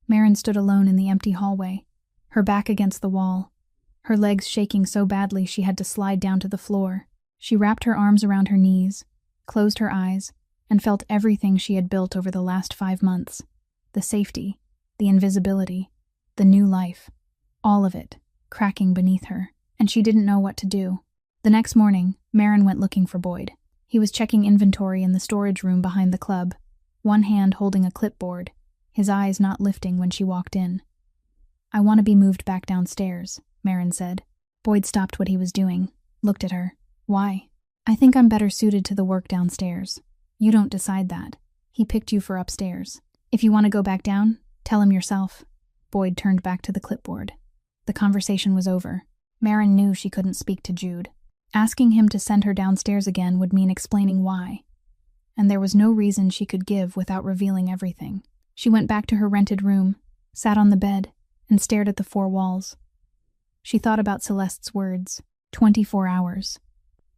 S1: Marin stood alone in the empty hallway, her back against the wall, her legs shaking so badly she had to slide down to the floor. She wrapped her arms around her knees, closed her eyes, and felt everything she had built over the last 5 months. The safety, the invisibility, the new life, all of it, cracking beneath her, and she didn't know what to do. The next morning, Marin went looking for Boyd. He was checking inventory in the storage room behind the club, one hand holding a clipboard, his eyes not lifting when she walked in. I want to be moved back downstairs, Marin said. Boyd stopped what he was doing, looked at her. Why? I think I'm better suited to the work downstairs. You don't decide that. He picked you for upstairs. If you want to go back down, tell him yourself. Boyd turned back to the clipboard. The conversation was over. Marin knew she couldn't speak to Jude. Asking him to send her downstairs again would mean explaining why. And there was no reason she could give without revealing everything. She went back to her rented room, sat on the bed, and stared at the 4 walls. She thought about Celeste's words, 24 hours.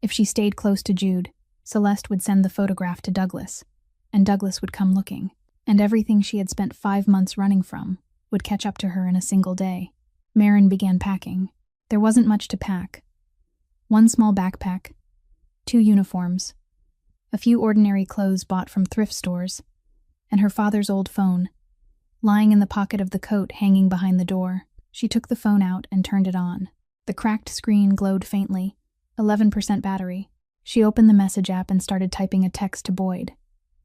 S1: If she stayed close to Jude, Celeste would send the photograph to Douglas, and Douglas would come looking, and everything she had spent 5 months running from would catch up to her in a single day. Marin began packing. There wasn't much to pack. 1 small backpack, 2 uniforms, a few ordinary clothes bought from thrift stores, and her father's old phone. Lying in the pocket of the coat hanging behind the door, she took the phone out and turned it on. The cracked screen glowed faintly, 11% battery. She opened the message app and started typing a text to Boyd.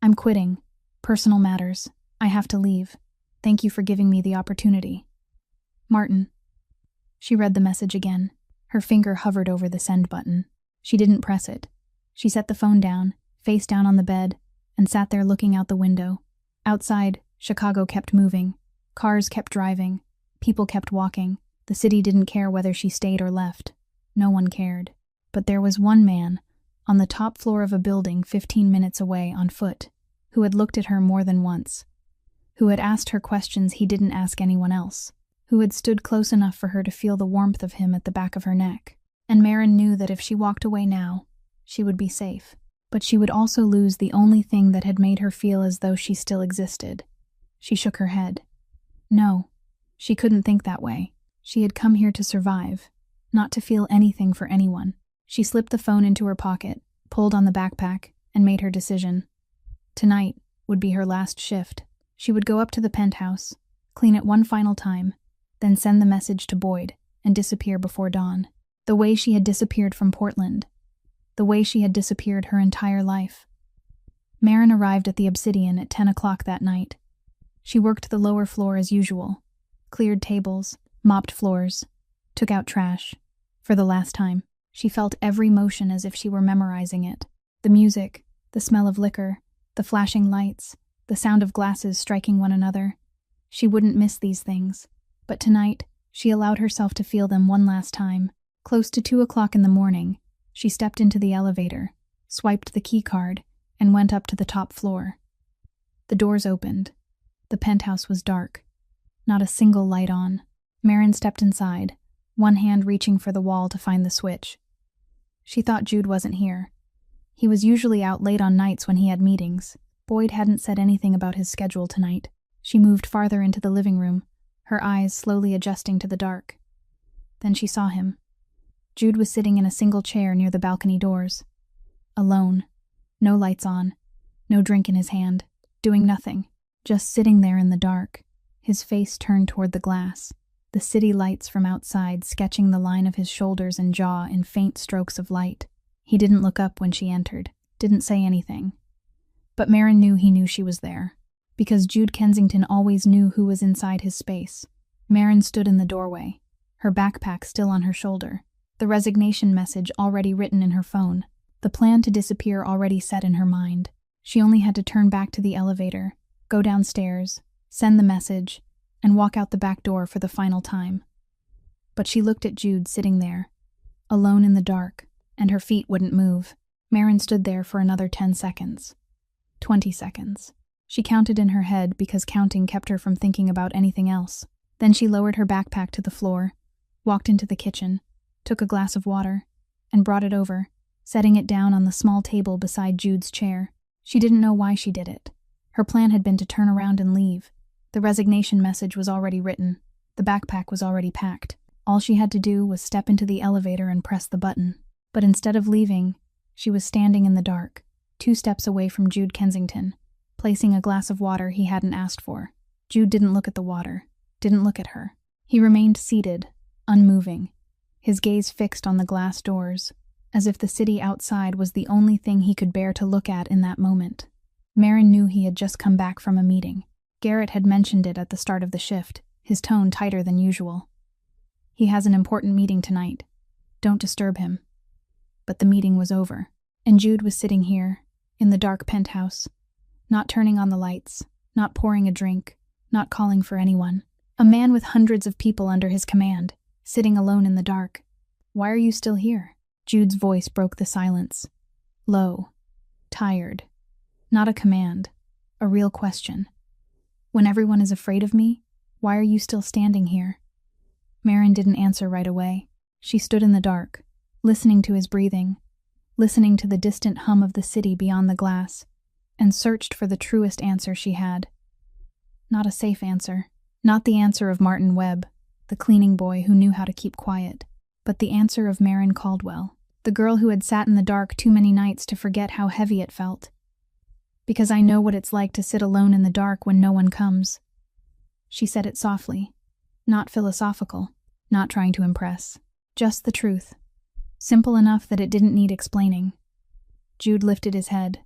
S1: I'm quitting. Personal matters. I have to leave. Thank you for giving me the opportunity. Martin. She read the message again. Her finger hovered over the send button. She didn't press it. She set the phone down, face down on the bed, and sat there looking out the window. Outside, Chicago kept moving. Cars kept driving. People kept walking. The city didn't care whether she stayed or left. No one cared. But there was one man, on the top floor of a building 15 minutes away on foot, who had looked at her more than once, who had asked her questions he didn't ask anyone else, who had stood close enough for her to feel the warmth of him at the back of her neck. And Marin knew that if she walked away now, she would be safe. But she would also lose the only thing that had made her feel as though she still existed. She shook her head. No, she couldn't think that way. She had come here to survive, not to feel anything for anyone. She slipped the phone into her pocket, pulled on the backpack, and made her decision. Tonight would be her last shift. She would go up to the penthouse, clean it one final time, then send the message to Boyd and disappear before dawn. The way she had disappeared from Portland. The way she had disappeared her entire life. Marin arrived at the Obsidian at 10 o'clock that night. She worked the lower floor as usual, cleared tables, mopped floors, took out trash. For the last time, she felt every motion as if she were memorizing it. The music, the smell of liquor, the flashing lights, the sound of glasses striking one another. She wouldn't miss these things. But tonight, she allowed herself to feel them one last time. Close to 2 o'clock in the morning, she stepped into the elevator, swiped the key card, and went up to the top floor. The doors opened. The penthouse was dark. Not a single light on. Marin stepped inside, one hand reaching for the wall to find the switch. She thought Jude wasn't here. He was usually out late on nights when he had meetings. Boyd hadn't said anything about his schedule tonight. She moved farther into the living room, her eyes slowly adjusting to the dark. Then she saw him. Jude was sitting in a single chair near the balcony doors. Alone. No lights on. No drink in his hand. Doing nothing. Just sitting there in the dark, his face turned toward the glass, the city lights from outside sketching the line of his shoulders and jaw in faint strokes of light. He didn't look up when she entered, didn't say anything. But Marin knew he knew she was there, because Jude Kensington always knew who was inside his space. Marin stood in the doorway, her backpack still on her shoulder, the resignation message already written in her phone, the plan to disappear already set in her mind. She only had to turn back to the elevator, go downstairs, send the message, and walk out the back door for the final time. But she looked at Jude sitting there, alone in the dark, and her feet wouldn't move. Marin stood there for another 10 seconds. 20 seconds. She counted in her head because counting kept her from thinking about anything else. Then she lowered her backpack to the floor, walked into the kitchen, took a glass of water, and brought it over, setting it down on the small table beside Jude's chair. She didn't know why she did it. Her plan had been to turn around and leave. The resignation message was already written. The backpack was already packed. All she had to do was step into the elevator and press the button. But instead of leaving, she was standing in the dark, 2 steps away from Jude Kensington, placing a glass of water he hadn't asked for. Jude didn't look at the water, didn't look at her. He remained seated, unmoving, his gaze fixed on the glass doors, as if the city outside was the only thing he could bear to look at in that moment. Marin knew he had just come back from a meeting. Garrett had mentioned it at the start of the shift, his tone tighter than usual. He has an important meeting tonight. Don't disturb him. But the meeting was over, and Jude was sitting here, in the dark penthouse, not turning on the lights, not pouring a drink, not calling for anyone. A man with hundreds of people under his command, sitting alone in the dark. Why are you still here? Jude's voice broke the silence. Low, tired. Not a command, a real question. When everyone is afraid of me, why are you still standing here? Marin didn't answer right away. She stood in the dark, listening to his breathing, listening to the distant hum of the city beyond the glass, and searched for the truest answer she had. Not a safe answer. Not the answer of Martin Webb, the cleaning boy who knew how to keep quiet, but the answer of Marin Caldwell, the girl who had sat in the dark too many nights to forget how heavy it felt. Because I know what it's like to sit alone in the dark when no one comes. She said it softly, not philosophical, not trying to impress, just the truth. Simple enough that it didn't need explaining. Jude lifted his head.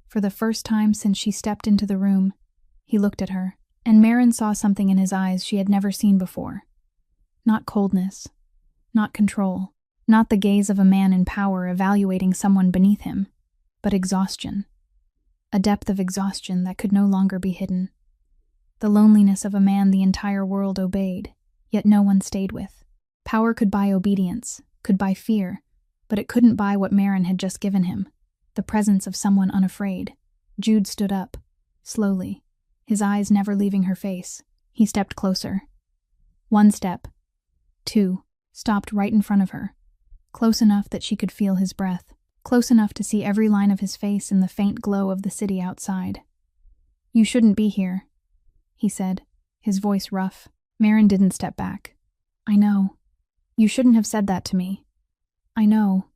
S1: For the first time since she stepped into the room, he looked at her, and Marin saw something in his eyes she had never seen before. Not coldness, not control, not the gaze of a man in power evaluating someone beneath him, but exhaustion. A depth of exhaustion that could no longer be hidden. The loneliness of a man the entire world obeyed, yet no one stayed with. Power could buy obedience, could buy fear, but it couldn't buy what Marin had just given him, the presence of someone unafraid. Jude stood up, slowly, his eyes never leaving her face. He stepped closer. 1 step. 2. Stopped right in front of her, close enough that she could feel his breath, close enough to see every line of his face in the faint glow of the city outside. You shouldn't be here, he said, his voice rough. Marin didn't step back. I know. You shouldn't have said that to me. I know.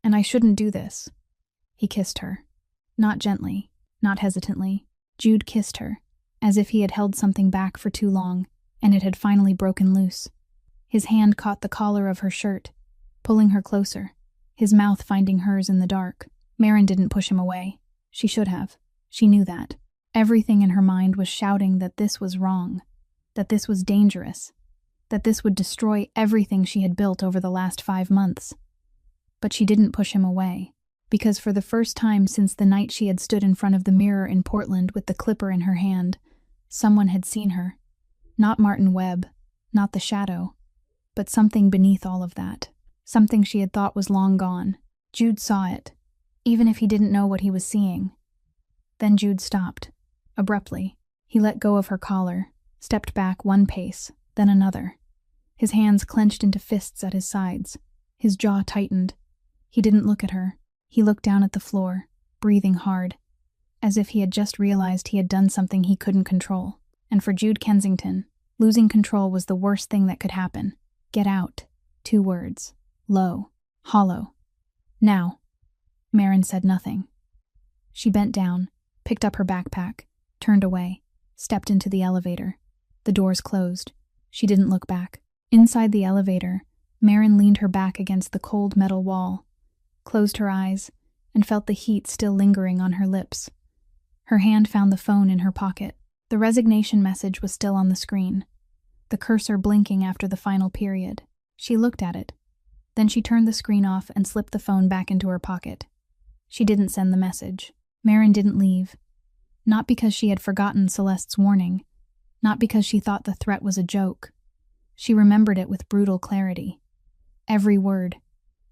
S1: And I shouldn't do this. He kissed her. Not gently, not hesitantly. Jude kissed her, as if he had held something back for too long, and it had finally broken loose. His hand caught the collar of her shirt, pulling her closer, his mouth finding hers in the dark. Marin didn't push him away. She should have. She knew that. Everything in her mind was shouting that this was wrong, that this was dangerous, that this would destroy everything she had built over the last 5 months. But she didn't push him away, because for the first time since the night she had stood in front of the mirror in Portland with the clipper in her hand, someone had seen her. Not Martin Webb, not the shadow, but something beneath all of that. Something she had thought was long gone. Jude saw it, even if he didn't know what he was seeing. Then Jude stopped. Abruptly, he let go of her collar, stepped back 1 pace, then another. His hands clenched into fists at his sides. His jaw tightened. He didn't look at her. He looked down at the floor, breathing hard, as if he had just realized he had done something he couldn't control. And for Jude Kensington, losing control was the worst thing that could happen. Get out. 2 words. Low. Hollow. Now. Marin said nothing. She bent down, picked up her backpack, turned away, stepped into the elevator. The doors closed. She didn't look back. Inside the elevator, Marin leaned her back against the cold metal wall, closed her eyes, and felt the heat still lingering on her lips. Her hand found the phone in her pocket. The resignation message was still on the screen, the cursor blinking after the final period. She looked at it. Then she turned the screen off and slipped the phone back into her pocket. She didn't send the message. Marin didn't leave. Not because she had forgotten Celeste's warning, not because she thought the threat was a joke. She remembered it with brutal clarity. Every word,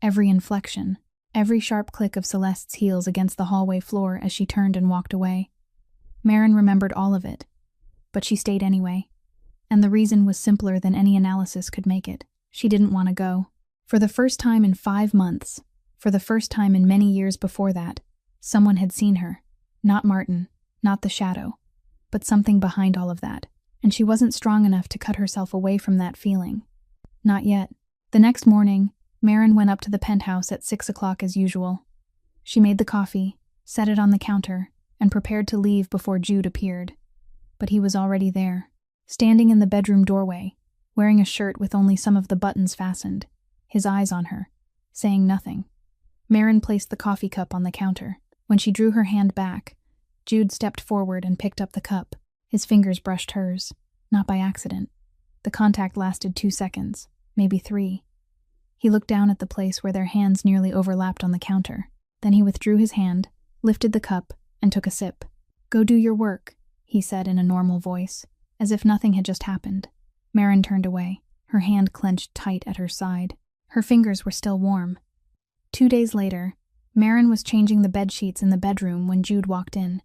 S1: Every inflection, every sharp click of Celeste's heels against the hallway floor as she turned and walked away. Marin remembered all of it, but she stayed anyway. And the reason was simpler than any analysis could make it. She didn't want to go. For the first time in 5 months, for the first time in many years before that, someone had seen her. Not Martin, not the shadow, but something behind all of that. And she wasn't strong enough to cut herself away from that feeling. Not yet. The next morning, Marin went up to the penthouse at 6 o'clock as usual. She made the coffee, set it on the counter, and prepared to leave before Jude appeared. But he was already there, standing in the bedroom doorway, wearing a shirt with only some of the buttons fastened, his eyes on her, saying nothing. Marin placed the coffee cup on the counter. When she drew her hand back, Jude stepped forward and picked up the cup. His fingers brushed hers, not by accident. The contact lasted 2 seconds, maybe 3. He looked down at the place where their hands nearly overlapped on the counter. Then he withdrew his hand, lifted the cup, and took a sip. "Go do your work," he said in a normal voice, as if nothing had just happened. Marin turned away, her hand clenched tight at her side. Her fingers were still warm. 2 days later, Marin was changing the bedsheets in the bedroom when Jude walked in.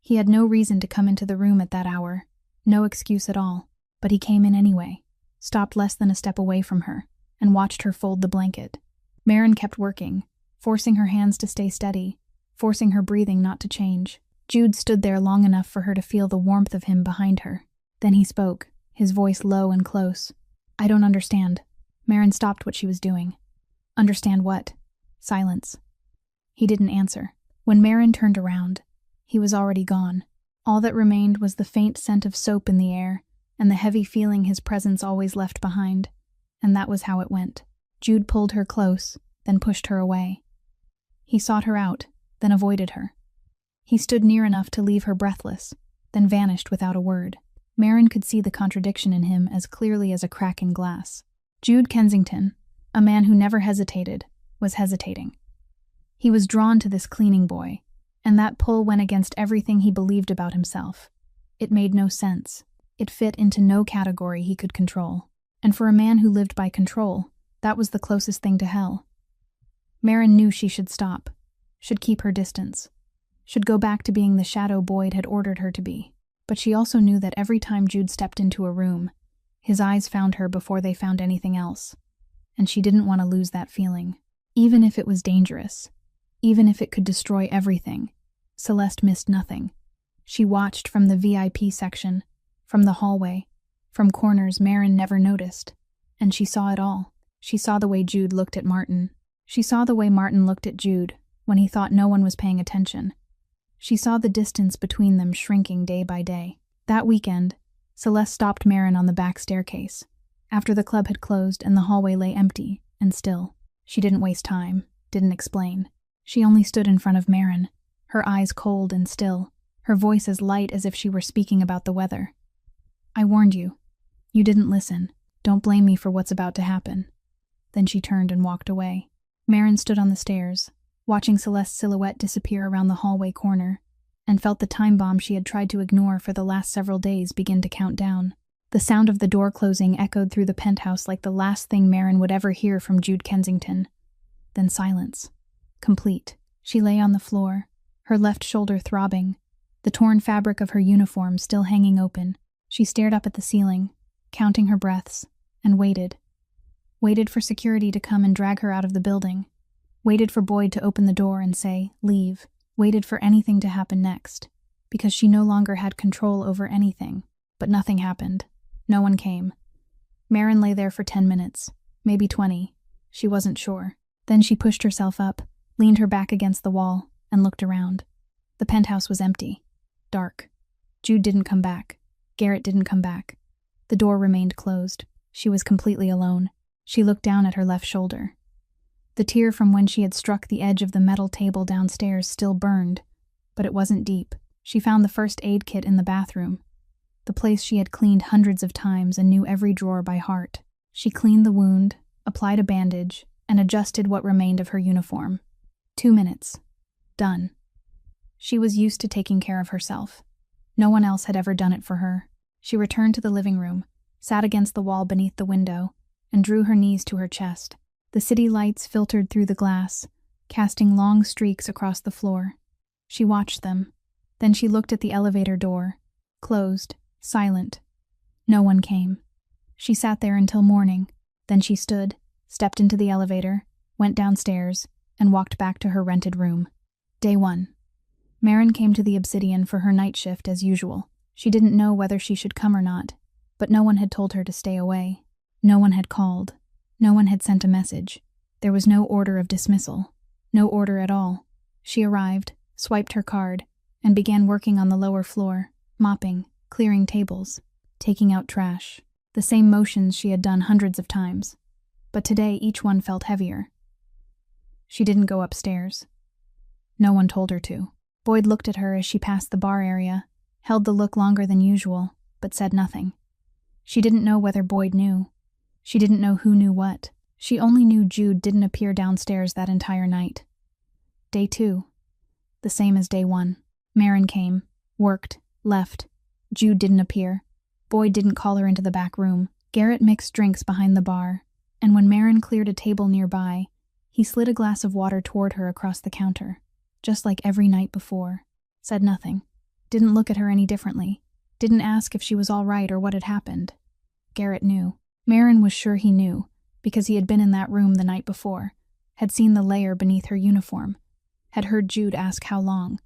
S1: He had no reason to come into the room at that hour, no excuse at all, but he came in anyway, stopped less than a step away from her, and watched her fold the blanket. Marin kept working, forcing her hands to stay steady, forcing her breathing not to change. Jude stood there long enough for her to feel the warmth of him behind her. Then he spoke, his voice low and close. "I don't understand." Marin stopped what she was doing. "Understand what?" Silence. He didn't answer. When Marin turned around, he was already gone. All that remained was the faint scent of soap in the air, and the heavy feeling his presence always left behind. And that was how it went. Jude pulled her close, then pushed her away. He sought her out, then avoided her. He stood near enough to leave her breathless, then vanished without a word. Marin could see the contradiction in him as clearly as a crack in glass. Jude Kensington, a man who never hesitated, was hesitating. He was drawn to this cleaning boy, and that pull went against everything he believed about himself. It made no sense. It fit into no category he could control. And for a man who lived by control, that was the closest thing to hell. Marin knew she should stop, should keep her distance, should go back to being the shadow Boyd had ordered her to be. But she also knew that every time Jude stepped into a room, his eyes found her before they found anything else. And she didn't want to lose that feeling. Even if it was dangerous, even if it could destroy everything, Celeste missed nothing. She watched from the VIP section, from the hallway, from corners Marin never noticed. And she saw it all. She saw the way Jude looked at Martin. She saw the way Martin looked at Jude when he thought no one was paying attention. She saw the distance between them shrinking day by day. That weekend, Celeste stopped Marin on the back staircase, after the club had closed and the hallway lay empty and still. She didn't waste time, didn't explain. She only stood in front of Marin, her eyes cold and still, her voice as light as if she were speaking about the weather. "I warned you. You didn't listen. Don't blame me for what's about to happen." Then she turned and walked away. Marin stood on the stairs, watching Celeste's silhouette disappear around the hallway corner, and felt the time bomb she had tried to ignore for the last several days begin to count down. The sound of the door closing echoed through the penthouse like the last thing Marin would ever hear from Jude Kensington. Then silence. Complete. She lay on the floor, her left shoulder throbbing, the torn fabric of her uniform still hanging open. She stared up at the ceiling, counting her breaths, and waited. Waited for security to come and drag her out of the building. Waited for Boyd to open the door and say, "Leave." Waited for anything to happen next, because she no longer had control over anything. But nothing happened. No one came. Marin lay there for 10 minutes, maybe 20. She wasn't sure. Then she pushed herself up, leaned her back against the wall, and looked around. The penthouse was empty. Dark. Jude didn't come back. Garrett didn't come back. The door remained closed. She was completely alone. She looked down at her left shoulder. The tear from when she had struck the edge of the metal table downstairs still burned, but it wasn't deep. She found the first aid kit in the bathroom, the place she had cleaned hundreds of times and knew every drawer by heart. She cleaned the wound, applied a bandage, and adjusted what remained of her uniform. 2 minutes. Done. She was used to taking care of herself. No one else had ever done it for her. She returned to the living room, sat against the wall beneath the window, and drew her knees to her chest. The city lights filtered through the glass, casting long streaks across the floor. She watched them. Then she looked at the elevator door, closed, silent. No one came. She sat there until morning. Then she stood, stepped into the elevator, went downstairs, and walked back to her rented room. Day 1. Marin came to the Obsidian for her night shift as usual. She didn't know whether she should come or not, but no one had told her to stay away. No one had called. No one had sent a message. There was no order of dismissal. No order at all. She arrived, swiped her card, and began working on the lower floor, mopping, clearing tables, taking out trash. The same motions she had done hundreds of times. But today each one felt heavier. She didn't go upstairs. No one told her to. Boyd looked at her as she passed the bar area, held the look longer than usual, but said nothing. She didn't know whether Boyd knew. She didn't know who knew what. She only knew Jude didn't appear downstairs that entire night. Day 2. The same as day 1. Marin came, worked, left. Jude didn't appear. Boyd didn't call her into the back room. Garrett mixed drinks behind the bar, and when Marin cleared a table nearby, he slid a glass of water toward her across the counter, just like every night before. Said nothing. Didn't look at her any differently. Didn't ask if she was all right or what had happened. Garrett knew. Marin was sure he knew, because he had been in that room the night before, had seen the layer beneath her uniform, had heard Jude ask how long.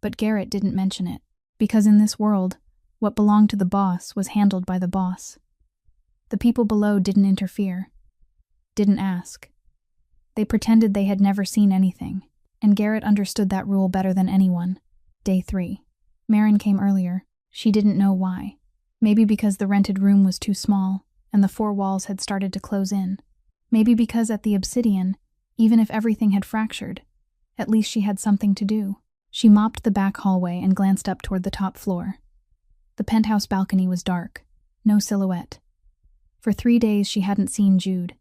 S1: But Garrett didn't mention it, because in this world, what belonged to the boss was handled by the boss. The people below didn't interfere, didn't ask. They pretended they had never seen anything, and Garrett understood that rule better than anyone. Day 3. Marin came earlier. She didn't know why. Maybe because the rented room was too small, and the 4 walls had started to close in. Maybe because at the Obsidian, even if everything had fractured, at least she had something to do. She mopped the back hallway and glanced up toward the top floor. The penthouse balcony was dark, no silhouette. For 3 days she hadn't seen Jude,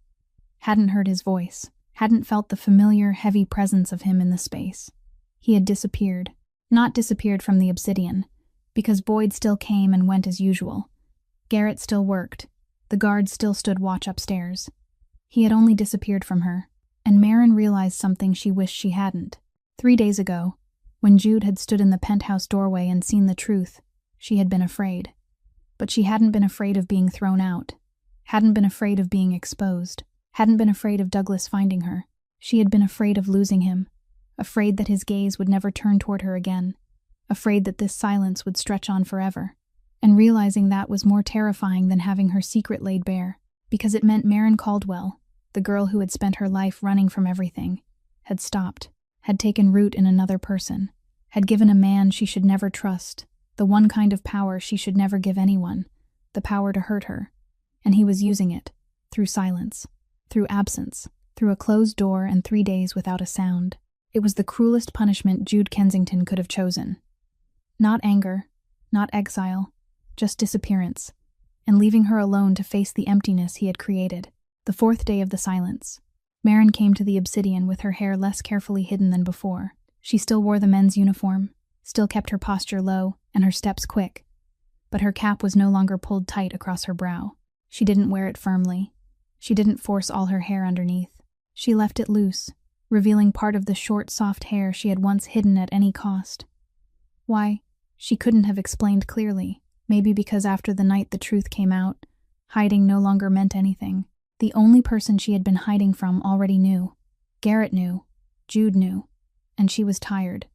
S1: hadn't heard his voice, hadn't felt the familiar, heavy presence of him in the space. He had disappeared. Not disappeared from the Obsidian, because Boyd still came and went as usual. Garrett still worked. The guards still stood watch upstairs. He had only disappeared from her, and Marin realized something she wished she hadn't. 3 days ago, when Jude had stood in the penthouse doorway and seen the truth, she had been afraid. But she hadn't been afraid of being thrown out, hadn't been afraid of being exposed, hadn't been afraid of Douglas finding her. She had been afraid of losing him, afraid that his gaze would never turn toward her again, afraid that this silence would stretch on forever. And realizing that was more terrifying than having her secret laid bare, because it meant Marin Caldwell, the girl who had spent her life running from everything, had stopped, had taken root in another person, had given a man she should never trust, the one kind of power she should never give anyone, the power to hurt her. And he was using it, through silence, through absence, through a closed door and 3 days without a sound. It was the cruelest punishment Jude Kensington could have chosen. Not anger, not exile, just disappearance, and leaving her alone to face the emptiness he had created. The 4th day of the silence. Marin came to the Obsidian with her hair less carefully hidden than before. She still wore the men's uniform, still kept her posture low and her steps quick, but her cap was no longer pulled tight across her brow. She didn't wear it firmly. She didn't force all her hair underneath. She left it loose, revealing part of the short, soft hair she had once hidden at any cost. Why, she couldn't have explained clearly. Maybe because after the night the truth came out, hiding no longer meant anything. The only person she had been hiding from already knew. Garrett knew. Jude knew. And she was tired.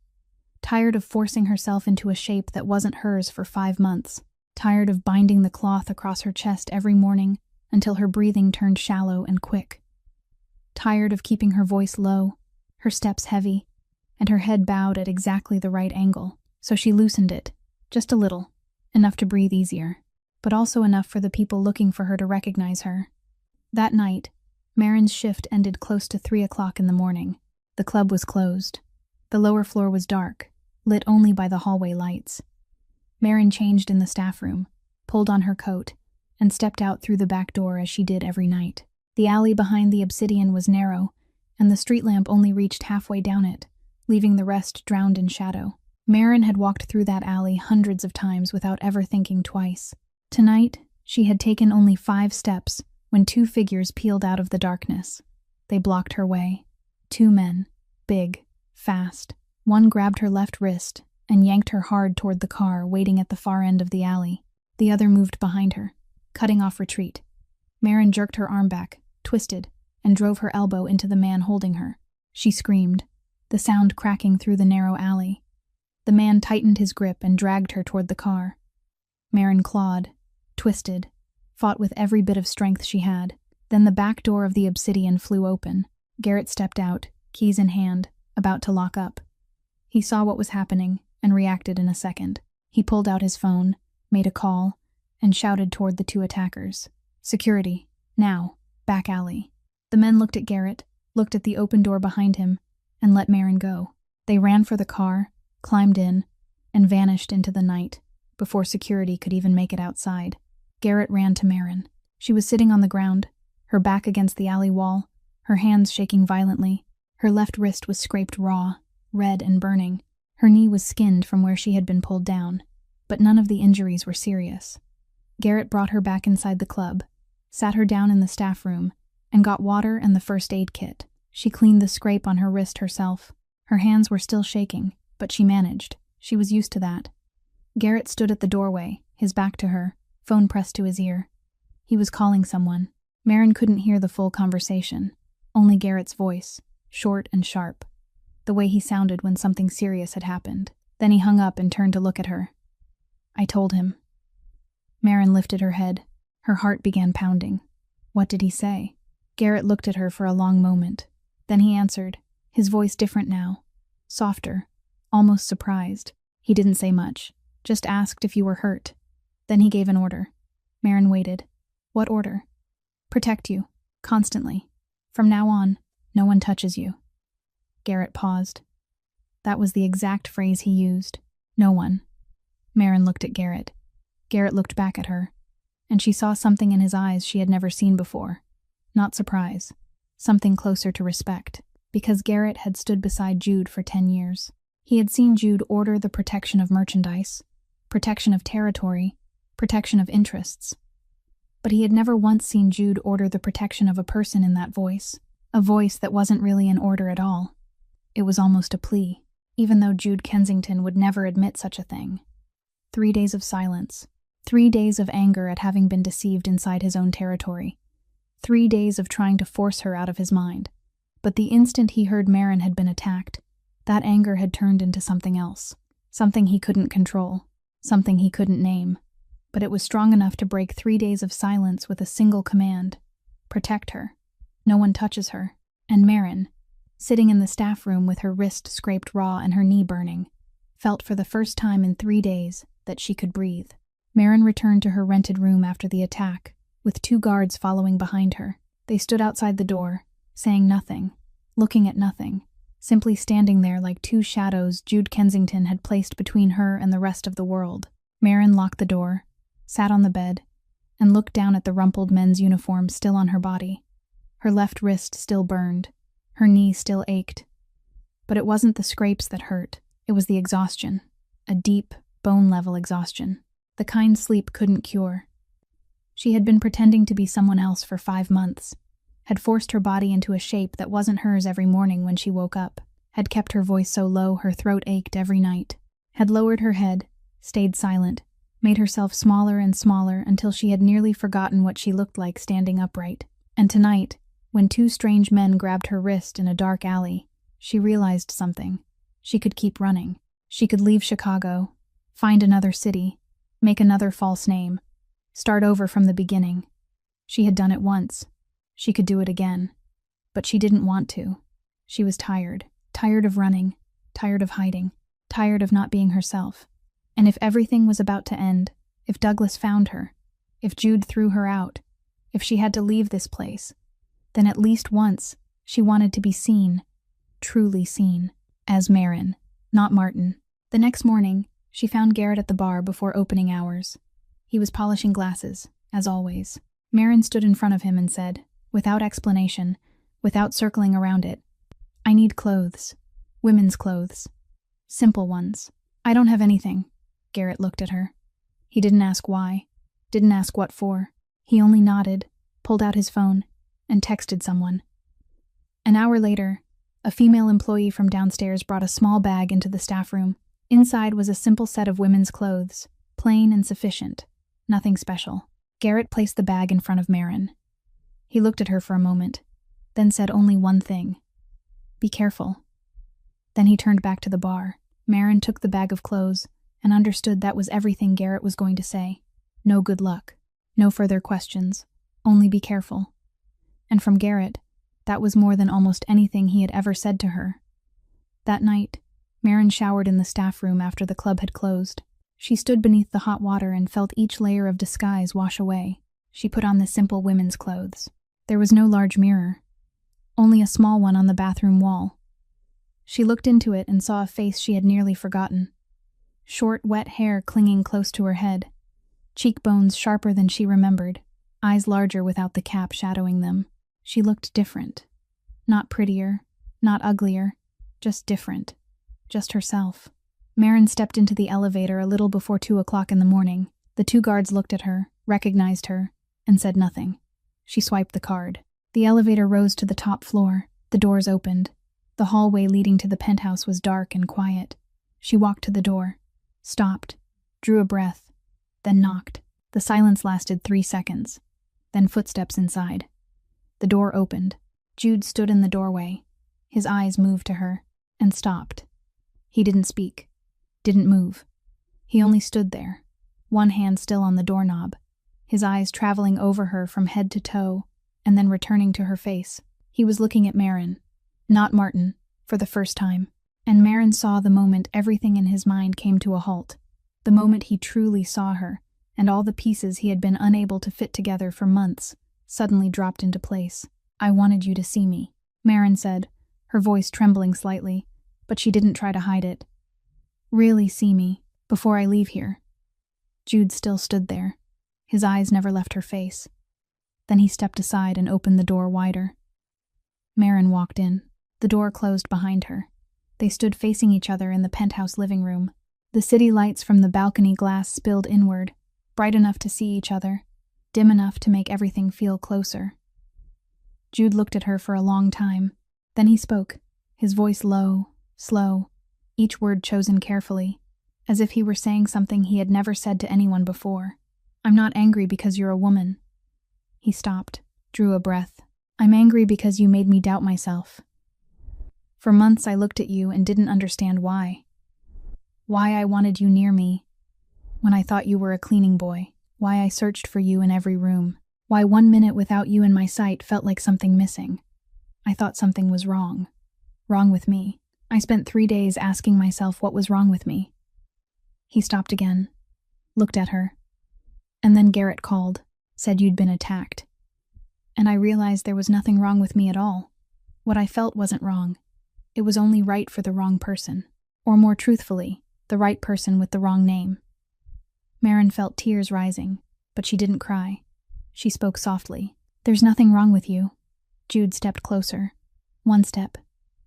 S1: Tired of forcing herself into a shape that wasn't hers for 5 months. Tired of binding the cloth across her chest every morning until her breathing turned shallow and quick. Tired of keeping her voice low, her steps heavy, and her head bowed at exactly the right angle. So she loosened it, just a little. Enough to breathe easier, but also enough for the people looking for her to recognize her. That night, Marin's shift ended close to 3 o'clock in the morning. The club was closed. The lower floor was dark, lit only by the hallway lights. Marin changed in the staff room, pulled on her coat, and stepped out through the back door as she did every night. The alley behind the Obsidian was narrow, and the street lamp only reached halfway down it, leaving the rest drowned in shadow. Marin had walked through that alley hundreds of times without ever thinking twice. Tonight, she had taken only 5 steps when 2 figures peeled out of the darkness. They blocked her way. Two men, big, fast. One grabbed her left wrist and yanked her hard toward the car waiting at the far end of the alley. The other moved behind her, cutting off retreat. Maren jerked her arm back, twisted, and drove her elbow into the man holding her. She screamed, the sound cracking through the narrow alley. The man tightened his grip and dragged her toward the car. Maren clawed, twisted, fought with every bit of strength she had. Then the back door of the obsidian flew open. Garrett stepped out, keys in hand, about to lock up. He saw what was happening and reacted in a second. He pulled out his phone, made a call, and shouted toward the two attackers. Security, now, back alley. The men looked at Garrett, looked at the open door behind him, and let Maren go. They ran for the car, climbed in, and vanished into the night before security could even make it outside. Garrett ran to Maren. She was sitting on the ground, her back against the alley wall, her hands shaking violently. Her left wrist was scraped raw, red and burning. Her knee was skinned from where she had been pulled down, but none of the injuries were serious. Garrett brought her back inside the club, sat her down in the staff room, and got water and the first aid kit. She cleaned the scrape on her wrist herself. Her hands were still shaking, but she managed. She was used to that. Garrett stood at the doorway, his back to her, phone pressed to his ear. He was calling someone. Maren couldn't hear the full conversation, only Garrett's voice, short and sharp, the way he sounded when something serious had happened. Then he hung up and turned to look at her. I told him. Maren lifted her head. Her heart began pounding. What did he say? Garrett looked at her for a long moment. Then he answered, his voice different now, softer, almost surprised. He didn't say much, just asked if you were hurt. Then he gave an order. Maren waited. What order? Protect you, constantly. From now on, no one touches you. Garrett paused. That was the exact phrase he used. No one. Maren looked at Garrett. Garrett looked back at her, and she saw something in his eyes she had never seen before. Not surprise. Something closer to respect, because Garrett had stood beside Jude for 10 years. He had seen Jude order the protection of merchandise, protection of territory, protection of interests. But he had never once seen Jude order the protection of a person in that voice, a voice that wasn't really an order at all. It was almost a plea, even though Jude Kensington would never admit such a thing. 3 days of silence, 3 days of anger at having been deceived inside his own territory, 3 days of trying to force her out of his mind. But the instant he heard Maren had been attacked, that anger had turned into something else, something he couldn't control, something he couldn't name. But it was strong enough to break 3 days of silence with a single command. Protect her. No one touches her. And Maren, sitting in the staff room with her wrist scraped raw and her knee burning, felt for the first time in 3 days that she could breathe. Maren returned to her rented room after the attack, with 2 guards following behind her. They stood outside the door, saying nothing, looking at nothing, simply standing there like 2 shadows Jude Kensington had placed between her and the rest of the world. Maren locked the door, sat on the bed, and looked down at the rumpled men's uniform still on her body. Her left wrist still burned, her knee still ached. But it wasn't the scrapes that hurt, it was the exhaustion, a deep, bone-level exhaustion, the kind sleep couldn't cure. She had been pretending to be someone else for 5 months, had forced her body into a shape that wasn't hers every morning when she woke up, had kept her voice so low her throat ached every night, had lowered her head, stayed silent, made herself smaller and smaller until she had nearly forgotten what she looked like standing upright. And tonight, when 2 strange men grabbed her wrist in a dark alley, she realized something. She could keep running. She could leave Chicago, find another city, make another false name, start over from the beginning. She had done it once. She could do it again. But she didn't want to. She was tired. Tired of running. Tired of hiding. Tired of not being herself. And if everything was about to end, if Douglas found her, if Jude threw her out, if she had to leave this place, then at least once she wanted to be seen, truly seen, as Maren, not Martin. The next morning, she found Garrett at the bar before opening hours. He was polishing glasses, as always. Maren stood in front of him and said, without explanation, without circling around it, I need clothes. Women's clothes. Simple ones. I don't have anything. Garrett looked at her. He didn't ask why, didn't ask what for. He only nodded, pulled out his phone, and texted someone. An hour later, a female employee from downstairs brought a small bag into the staff room. Inside was a simple set of women's clothes, plain and sufficient, nothing special. Garrett placed the bag in front of Marin. He looked at her for a moment, then said only one thing. "Be careful." Then he turned back to the bar. Marin took the bag of clothes and understood that was everything Garrett was going to say. No good luck. No further questions. Only be careful. And from Garrett, that was more than almost anything he had ever said to her. That night, Marin showered in the staff room after the club had closed. She stood beneath the hot water and felt each layer of disguise wash away. She put on the simple women's clothes. There was no large mirror, only a small one on the bathroom wall. She looked into it and saw a face she had nearly forgotten. Short, wet hair clinging close to her head, cheekbones sharper than she remembered, eyes larger without the cap shadowing them. She looked different. Not prettier, not uglier, just different. Just herself. Marin stepped into the elevator a little before 2 o'clock in the morning. The 2 guards looked at her, recognized her, and said nothing. She swiped the card. The elevator rose to the top floor. The doors opened. The hallway leading to the penthouse was dark and quiet. She walked to the door, stopped, drew a breath, then knocked. The silence lasted 3 seconds. Then footsteps inside. The door opened. Jude stood in the doorway. His eyes moved to her, and stopped. He didn't speak, didn't move. He only stood there, one hand still on the doorknob, his eyes traveling over her from head to toe, and then returning to her face. He was looking at Marin, not Martin, for the first time. And Marin saw the moment everything in his mind came to a halt. The moment he truly saw her, and all the pieces he had been unable to fit together for months suddenly dropped into place. "I wanted you to see me," Marin said, her voice trembling slightly, but she didn't try to hide it. "Really see me, before I leave here." Jude still stood there. His eyes never left her face. Then he stepped aside and opened the door wider. Marin walked in. The door closed behind her. They stood facing each other in the penthouse living room. The city lights from the balcony glass spilled inward, bright enough to see each other, dim enough to make everything feel closer. Jude looked at her for a long time. Then he spoke, his voice low, slow, each word chosen carefully, as if he were saying something he had never said to anyone before. "I'm not angry because you're a woman." He stopped, drew a breath. "I'm angry because you made me doubt myself. For months I looked at you and didn't understand why. Why I wanted you near me when I thought you were a cleaning boy. Why I searched for you in every room. Why 1 minute without you in my sight felt like something missing. I thought something was wrong. Wrong with me. I spent 3 days asking myself what was wrong with me." He stopped again, looked at her. "And then Garrett called, said you'd been attacked. And I realized there was nothing wrong with me at all. What I felt wasn't wrong. It was only right for the wrong person. Or more truthfully, the right person with the wrong name." Marin felt tears rising, but she didn't cry. She spoke softly. "There's nothing wrong with you." Jude stepped closer. 1 step,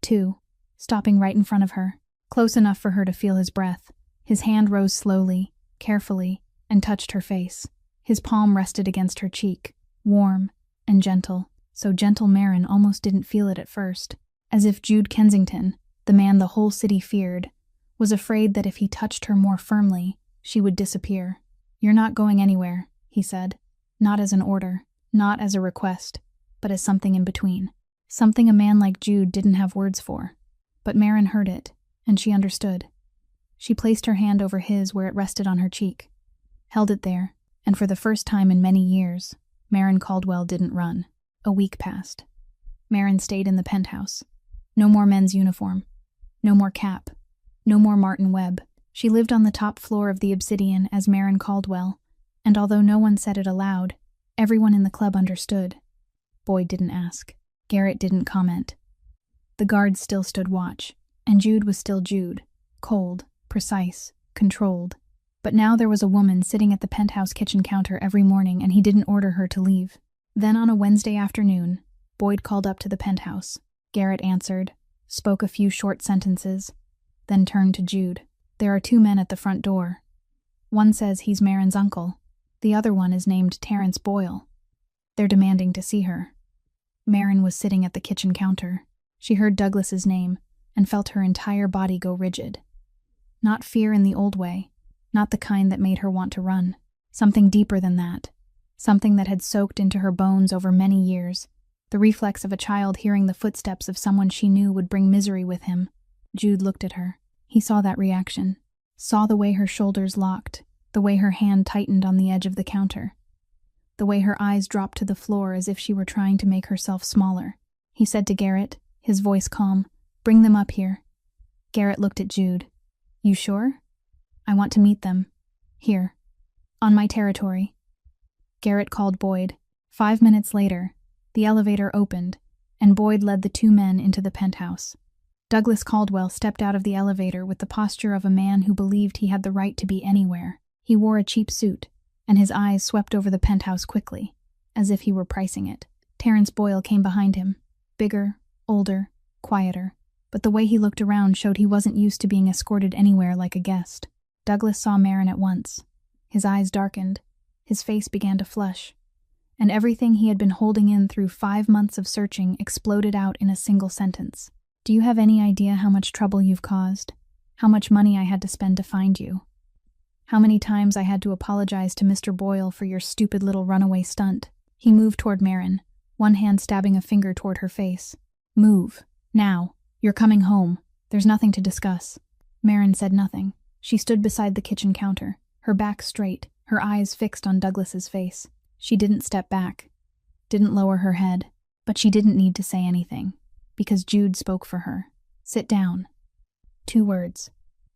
S1: 2, stopping right in front of her, close enough for her to feel his breath. His hand rose slowly, carefully, and touched her face. His palm rested against her cheek, warm and gentle, so gentle Marin almost didn't feel it at first. As if Jude Kensington, the man the whole city feared, was afraid that if he touched her more firmly, she would disappear. "You're not going anywhere," he said. Not as an order, not as a request, but as something in between. Something a man like Jude didn't have words for. But Marin heard it, and she understood. She placed her hand over his where it rested on her cheek, held it there, and for the first time in many years, Marin Caldwell didn't run. A week passed. Marin stayed in the penthouse. No more men's uniform. No more cap. No more Martin Webb. She lived on the top floor of the Obsidian as Marin Caldwell, and although no one said it aloud, everyone in the club understood. Boyd didn't ask. Garrett didn't comment. The guards still stood watch, and Jude was still Jude, cold, precise, controlled. But now there was a woman sitting at the penthouse kitchen counter every morning, and he didn't order her to leave. Then on a Wednesday afternoon, Boyd called up to the penthouse. Garrett answered, spoke a few short sentences, then turned to Jude. "There are 2 men at the front door. One says he's Marin's uncle. The other one is named Terrence Boyle. They're demanding to see her." Marin was sitting at the kitchen counter. She heard Douglas's name and felt her entire body go rigid. Not fear in the old way, not the kind that made her want to run. Something deeper than that. Something that had soaked into her bones over many years. The reflex of a child hearing the footsteps of someone she knew would bring misery with him. Jude looked at her. He saw that reaction. Saw the way her shoulders locked, the way her hand tightened on the edge of the counter. The way her eyes dropped to the floor as if she were trying to make herself smaller. He said to Garrett, his voice calm, "Bring them up here." Garrett looked at Jude. "You sure?" "I want to meet them. Here. On my territory." Garrett called Boyd. 5 minutes later, the elevator opened, and Boyd led the two men into the penthouse. Douglas Caldwell stepped out of the elevator with the posture of a man who believed he had the right to be anywhere. He wore a cheap suit, and his eyes swept over the penthouse quickly, as if he were pricing it. Terrence Boyle came behind him, bigger, older, quieter, but the way he looked around showed he wasn't used to being escorted anywhere like a guest. Douglas saw Marin at once. His eyes darkened, his face began to flush, and everything he had been holding in through 5 months of searching exploded out in a single sentence. "Do you have any idea how much trouble you've caused? How much money I had to spend to find you? How many times I had to apologize to Mr. Boyle for your stupid little runaway stunt?" He moved toward Marin, one hand stabbing a finger toward her face. "Move. Now. You're coming home. There's nothing to discuss." Marin said nothing. She stood beside the kitchen counter, her back straight, her eyes fixed on Douglas's face. She didn't step back, didn't lower her head, but she didn't need to say anything, because Jude spoke for her. "Sit down." 2 words.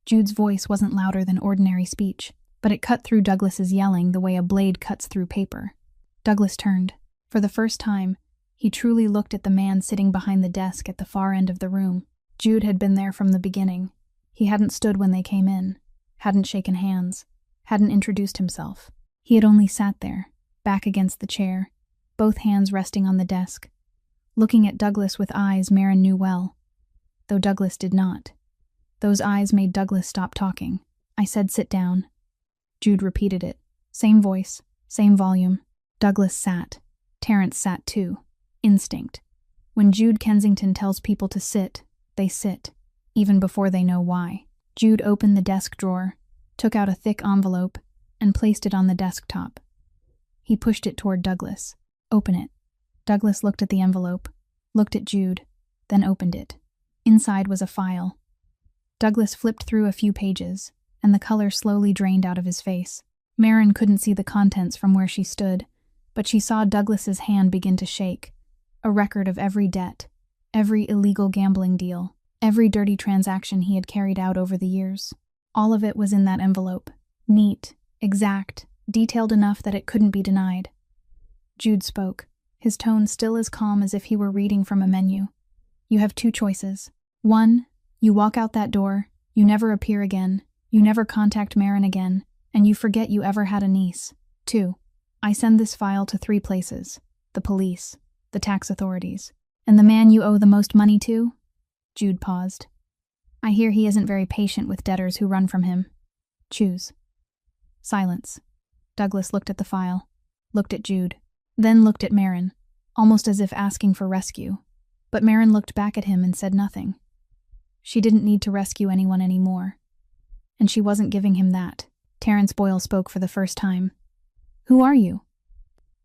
S1: Jude's voice wasn't louder than ordinary speech, but it cut through Douglas's yelling the way a blade cuts through paper. Douglas turned. For the first time, he truly looked at the man sitting behind the desk at the far end of the room. Jude had been there from the beginning. He hadn't stood when they came in, hadn't shaken hands, hadn't introduced himself. He had only sat there, back against the chair, both hands resting on the desk, looking at Douglas with eyes Marin knew well, though Douglas did not. Those eyes made Douglas stop talking. "I said sit down." Jude repeated it. Same voice, same volume. Douglas sat. Terrence sat too. Instinct. When Jude Kensington tells people to sit, they sit, even before they know why. Jude opened the desk drawer, took out a thick envelope, and placed it on the desktop. He pushed it toward Douglas. "Open it." Douglas looked at the envelope, looked at Jude, then opened it. Inside was a file. Douglas flipped through a few pages, and the color slowly drained out of his face. Marin couldn't see the contents from where she stood, but she saw Douglas's hand begin to shake. A record of every debt, every illegal gambling deal, every dirty transaction he had carried out over the years. All of it was in that envelope. Neat, exact, detailed enough that it couldn't be denied. Jude spoke, his tone still as calm as if he were reading from a menu. "You have 2 choices. 1, you walk out that door, you never appear again, you never contact Marin again, and you forget you ever had a niece. 2, I send this file to 3 places: the police, the tax authorities, and the man you owe the most money to?" Jude paused. "I hear he isn't very patient with debtors who run from him. Choose." Silence. Douglas looked at the file, looked at Jude, then looked at Marin, almost as if asking for rescue. But Marin looked back at him and said nothing. She didn't need to rescue anyone anymore. And she wasn't giving him that. Terrence Boyle spoke for the first time. "Who are you?"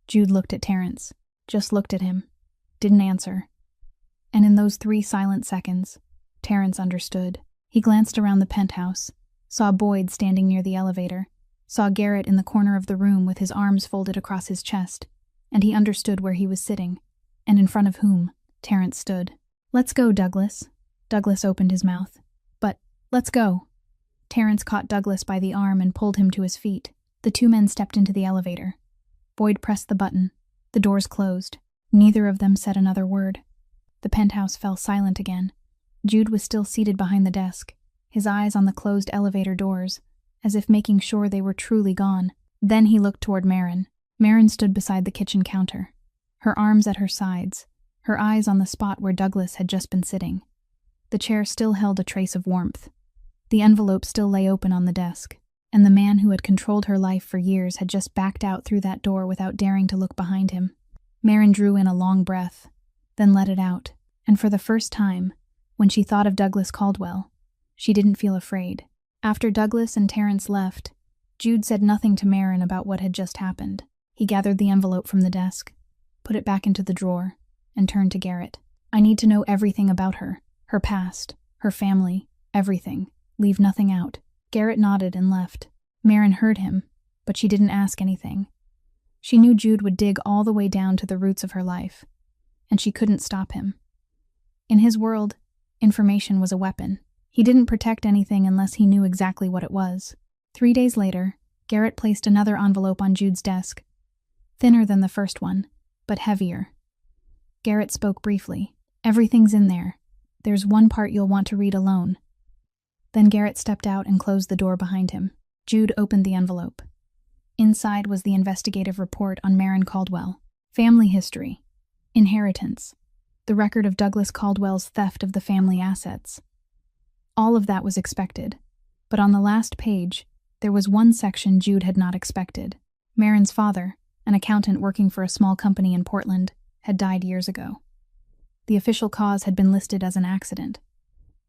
S1: Jude looked at Terrence, just looked at him, didn't answer. And in those 3 silent seconds, Terrence understood. He glanced around the penthouse, saw Boyd standing near the elevator, saw Garrett in the corner of the room with his arms folded across his chest, and he understood where he was sitting, and in front of whom Terrence stood. "Let's go, Douglas." Douglas opened his mouth. "But, let's go." Terrence caught Douglas by the arm and pulled him to his feet. The 2 men stepped into the elevator. Boyd pressed the button. The doors closed. Neither of them said another word. The penthouse fell silent again. Jude was still seated behind the desk, his eyes on the closed elevator doors, as if making sure they were truly gone. Then he looked toward Marin. Marin stood beside the kitchen counter, her arms at her sides, her eyes on the spot where Douglas had just been sitting. The chair still held a trace of warmth. The envelope still lay open on the desk, and the man who had controlled her life for years had just backed out through that door without daring to look behind him. Marin drew in a long breath. then let it out. And for the first time, when she thought of Douglas Caldwell, she didn't feel afraid. After Douglas and Terrence left, Jude said nothing to Marin about what had just happened. He gathered the envelope from the desk, put it back into the drawer, and turned to Garrett. I need to know everything about her past, her family, everything. Leave nothing out. Garrett nodded and left. Marin heard him, but she didn't ask anything. She knew Jude would dig all the way down to the roots of her life, and she couldn't stop him. In his world, information was a weapon. He didn't protect anything unless he knew exactly what it was. 3 days later, Garrett placed another envelope on Jude's desk. Thinner than the first one, but heavier. Garrett spoke briefly. Everything's in there. There's one part you'll want to read alone. Then Garrett stepped out and closed the door behind him. Jude opened the envelope. Inside was the investigative report on Marin Caldwell. Family history. Inheritance. The record of Douglas Caldwell's theft of the family assets. All of that was expected. But on the last page, there was one section Jude had not expected. Marin's father, an accountant working for a small company in Portland, had died years ago. The official cause had been listed as an accident,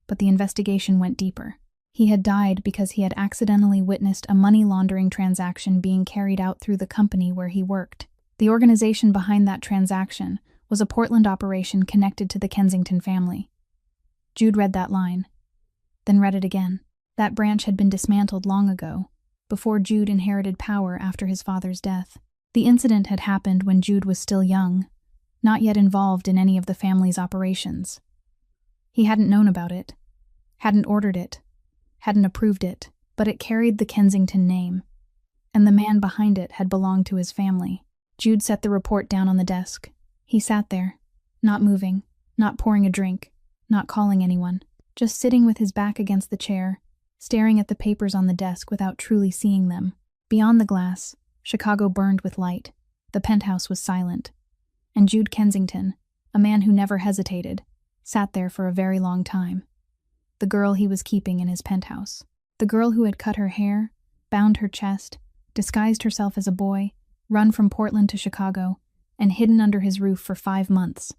S1: but the investigation went deeper. He had died because he had accidentally witnessed a money laundering transaction being carried out through the company where he worked. The organization behind that transaction was a Portland operation connected to the Kensington family. Jude read that line, then read it again. That branch had been dismantled long ago, before Jude inherited power after his father's death. The incident had happened when Jude was still young, not yet involved in any of the family's operations. He hadn't known about it, hadn't ordered it, hadn't approved it, but it carried the Kensington name, and the man behind it had belonged to his family. Jude set the report down on the desk. He sat there, not moving, not pouring a drink, not calling anyone, just sitting with his back against the chair, staring at the papers on the desk without truly seeing them. Beyond the glass, Chicago burned with light. The penthouse was silent. And Jude Kensington, a man who never hesitated, sat there for a very long time. The girl he was keeping in his penthouse. The girl who had cut her hair, bound her chest, disguised herself as a boy, run from Portland to Chicago, and hidden under his roof for 5 months.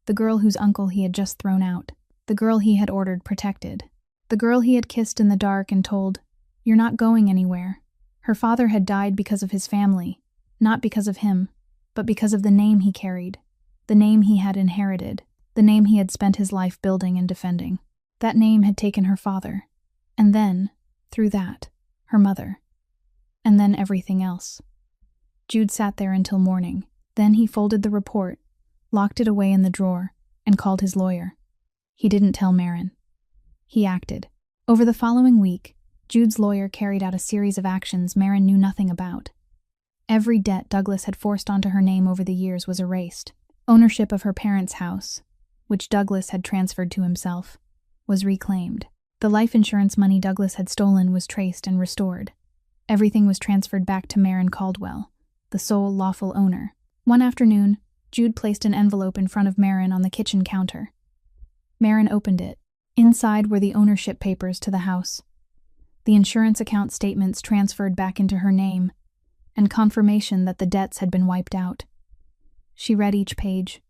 S1: The girl whose uncle he had just thrown out. The girl he had ordered protected. The girl he had kissed in the dark and told, "You're not going anywhere." Her father had died because of his family, not because of him, but because of the name he carried, the name he had inherited, the name he had spent his life building and defending. That name had taken her father, and then, through that, her mother, and then everything else. Jude sat there until morning. Then he folded the report, locked it away in the drawer, and called his lawyer. He didn't tell Marin. He acted. Over the following week, Jude's lawyer carried out a series of actions Marin knew nothing about. Every debt Douglas had forced onto her name over the years was erased. Ownership of her parents' house, which Douglas had transferred to himself, was reclaimed. The life insurance money Douglas had stolen was traced and restored. Everything was transferred back to Marin Caldwell, the sole lawful owner. One afternoon, Jude placed an envelope in front of Marin on the kitchen counter. Marin opened it. Inside were the ownership papers to the house. The insurance account statements transferred back into her name, and confirmation that the debts had been wiped out. She read each page.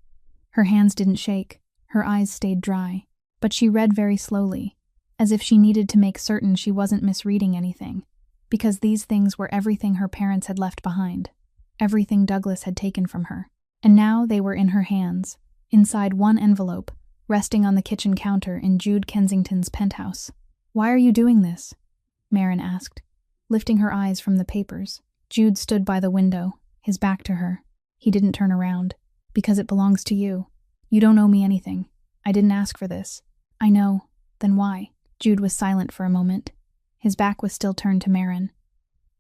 S1: Her hands didn't shake, her eyes stayed dry, but she read very slowly, as if she needed to make certain she wasn't misreading anything, because these things were everything her parents had left behind, everything Douglas had taken from her. And now they were in her hands, inside one envelope, resting on the kitchen counter in Jude Kensington's penthouse. "Why are you doing this?" Marin asked, lifting her eyes from the papers. Jude stood by the window, his back to her. He didn't turn around. "Because it belongs to you. You don't owe me anything. I didn't ask for this." "I know. Then why?" Jude was silent for a moment. His back was still turned to Marin.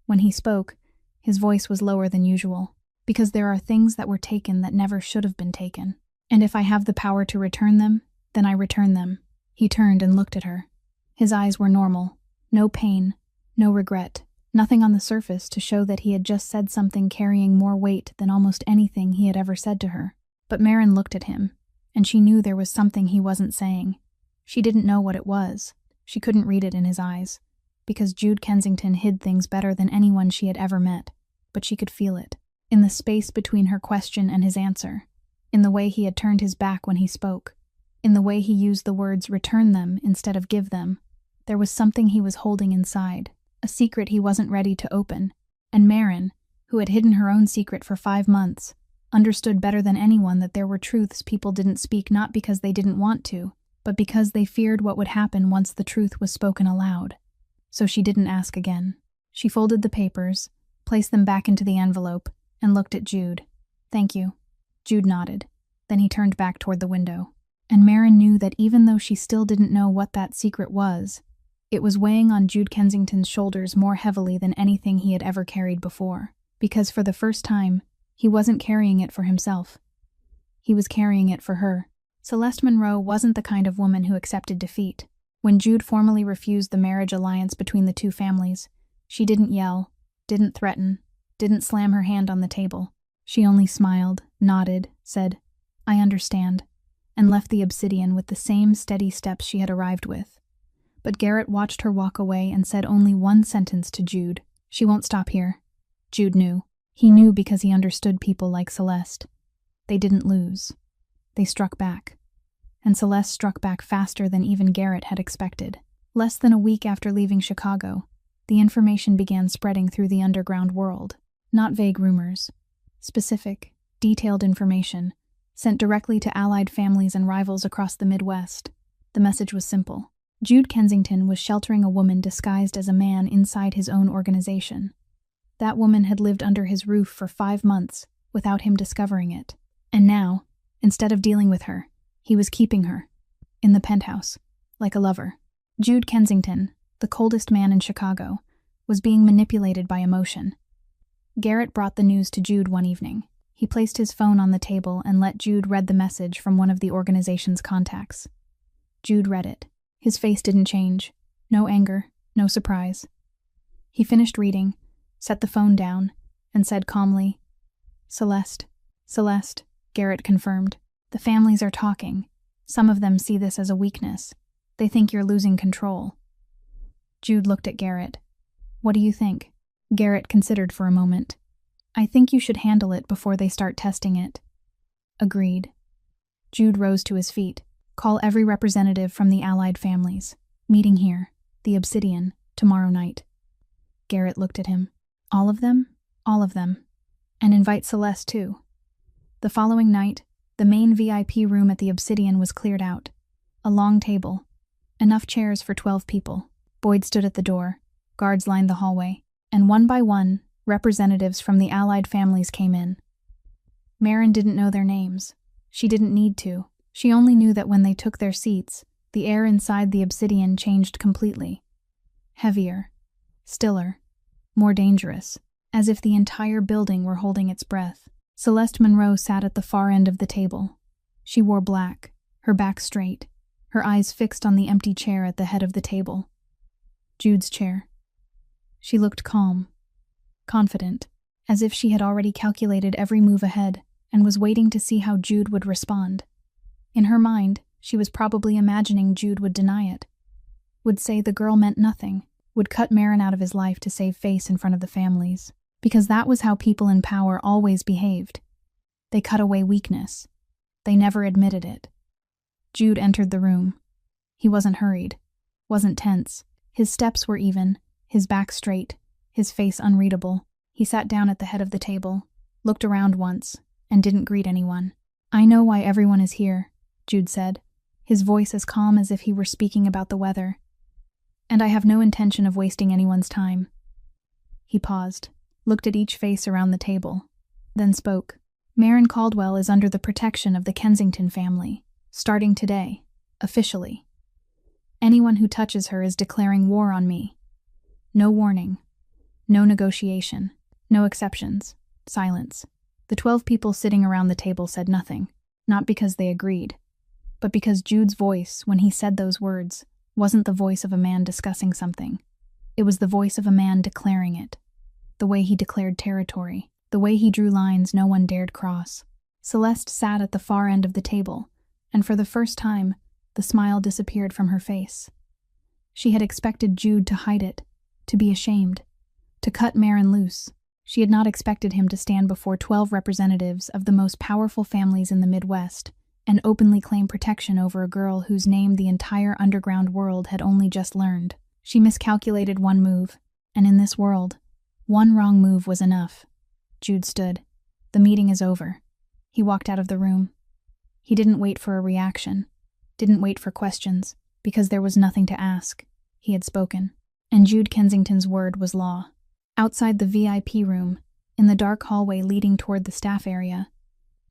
S1: When he spoke, his voice was lower than usual. "Because there are things that were taken that never should have been taken. And if I have the power to return them, then I return them." He turned and looked at her. His eyes were normal. No pain, no regret, nothing on the surface to show that he had just said something carrying more weight than almost anything he had ever said to her. But Marin looked at him, and she knew there was something he wasn't saying. She didn't know what it was. She couldn't read it in his eyes, because Jude Kensington hid things better than anyone she had ever met, but she could feel it, in the space between her question and his answer, in the way he had turned his back when he spoke, in the way he used the words return them instead of give them. There was something he was holding inside, a secret he wasn't ready to open, and Maren, who had hidden her own secret for 5 months, understood better than anyone that there were truths people didn't speak not because they didn't want to, but because they feared what would happen once the truth was spoken aloud. So she didn't ask again. She folded the papers, placed them back into the envelope, and looked at Jude. "Thank you." Jude nodded. Then he turned back toward the window. And Maren knew that even though she still didn't know what that secret was, it was weighing on Jude Kensington's shoulders more heavily than anything he had ever carried before. Because for the first time, he wasn't carrying it for himself. He was carrying it for her. Celeste Monroe wasn't the kind of woman who accepted defeat. When Jude formally refused the marriage alliance between the two families, she didn't yell, didn't threaten, didn't slam her hand on the table. She only smiled, nodded, said, "I understand," and left the Obsidian with the same steady steps she had arrived with. But Garrett watched her walk away and said only one sentence to Jude. "She won't stop here." Jude knew. He knew because he understood people like Celeste. They didn't lose. They struck back. And Celeste struck back faster than even Garrett had expected. Less than a week after leaving Chicago, the information began spreading through the underground world. Not vague rumors. Specific, detailed information, sent directly to allied families and rivals across the Midwest. The message was simple. Jude Kensington was sheltering a woman disguised as a man inside his own organization. That woman had lived under his roof for 5 months without him discovering it. And now, instead of dealing with her, he was keeping her. In the penthouse, like a lover. Jude Kensington, the coldest man in Chicago, was being manipulated by emotion. Garrett brought the news to Jude one evening. He placed his phone on the table and let Jude read the message from one of the organization's contacts. Jude read it. His face didn't change. No anger, no surprise. He finished reading, set the phone down, and said calmly, "Celeste." "Celeste," Garrett confirmed. "The families are talking. Some of them see this as a weakness. They think you're losing control." Jude looked at Garrett. "What do you think?" Garrett considered for a moment. "I think you should handle it before they start testing it." "Agreed." Jude rose to his feet. "Call every representative from the allied families. Meeting here, the Obsidian, tomorrow night." Garrett looked at him. "All of them?" "All of them. And invite Celeste too." The following night, the main VIP room at the Obsidian was cleared out. A long table. Enough chairs for 12 people. Boyd stood at the door. Guards lined the hallway. And one by one, representatives from the allied families came in. Maren didn't know their names. She didn't need to. She only knew that when they took their seats, the air inside the Obsidian changed completely. Heavier. Stiller. More dangerous. As if the entire building were holding its breath. Celeste Monroe sat at the far end of the table. She wore black, her back straight, her eyes fixed on the empty chair at the head of the table. Jude's chair. She looked calm, confident, as if she had already calculated every move ahead and was waiting to see how Jude would respond. In her mind, she was probably imagining Jude would deny it, would say the girl meant nothing, would cut Maren out of his life to save face in front of the families. Because that was how people in power always behaved. They cut away weakness. They never admitted it. Jude entered the room. He wasn't hurried, wasn't tense. His steps were even, his back straight, his face unreadable. He sat down at the head of the table, looked around once, and didn't greet anyone. "I know why everyone is here," Jude said, his voice as calm as if he were speaking about the weather. "And I have no intention of wasting anyone's time." He paused, looked at each face around the table, then spoke. "Maren Caldwell is under the protection of the Kensington family, starting today, officially. Anyone who touches her is declaring war on me. No warning, no negotiation, no exceptions, silence." The 12 people sitting around the table said nothing, not because they agreed, but because Jude's voice, when he said those words, wasn't the voice of a man discussing something. It was the voice of a man declaring it. The way he declared territory, the way he drew lines no one dared cross. Celeste sat at the far end of the table, and for the first time, the smile disappeared from her face. She had expected Jude to hide it, to be ashamed, to cut Maren loose. She had not expected him to stand before 12 representatives of the most powerful families in the Midwest and openly claim protection over a girl whose name the entire underground world had only just learned. She miscalculated one move, and in this world, one wrong move was enough. Jude stood. The meeting is over. He walked out of the room. He didn't wait for a reaction, didn't wait for questions, because there was nothing to ask. He had spoken, and Jude Kensington's word was law. Outside the VIP room, in the dark hallway leading toward the staff area,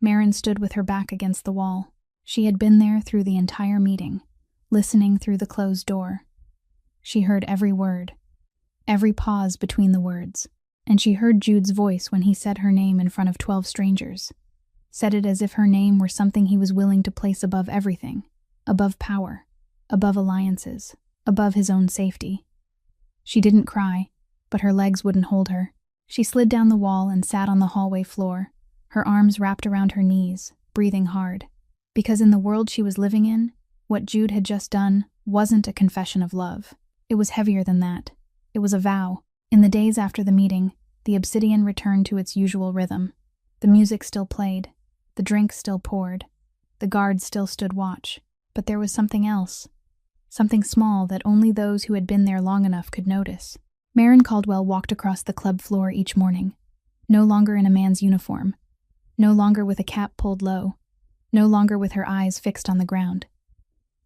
S1: Marin stood with her back against the wall. She had been there through the entire meeting, listening through the closed door. She heard every word, every pause between the words, and she heard Jude's voice when he said her name in front of 12 strangers. Said it as if her name were something he was willing to place above everything, above power, above alliances, above his own safety. She didn't cry, but her legs wouldn't hold her. She slid down the wall and sat on the hallway floor, her arms wrapped around her knees, breathing hard. Because in the world she was living in, what Jude had just done wasn't a confession of love. It was heavier than that. It was a vow. In the days after the meeting, the Obsidian returned to its usual rhythm. The music still played. The drink still poured. The guards still stood watch. But there was something else. Something small that only those who had been there long enough could notice. Marin Caldwell walked across the club floor each morning, no longer in a man's uniform, no longer with a cap pulled low, no longer with her eyes fixed on the ground.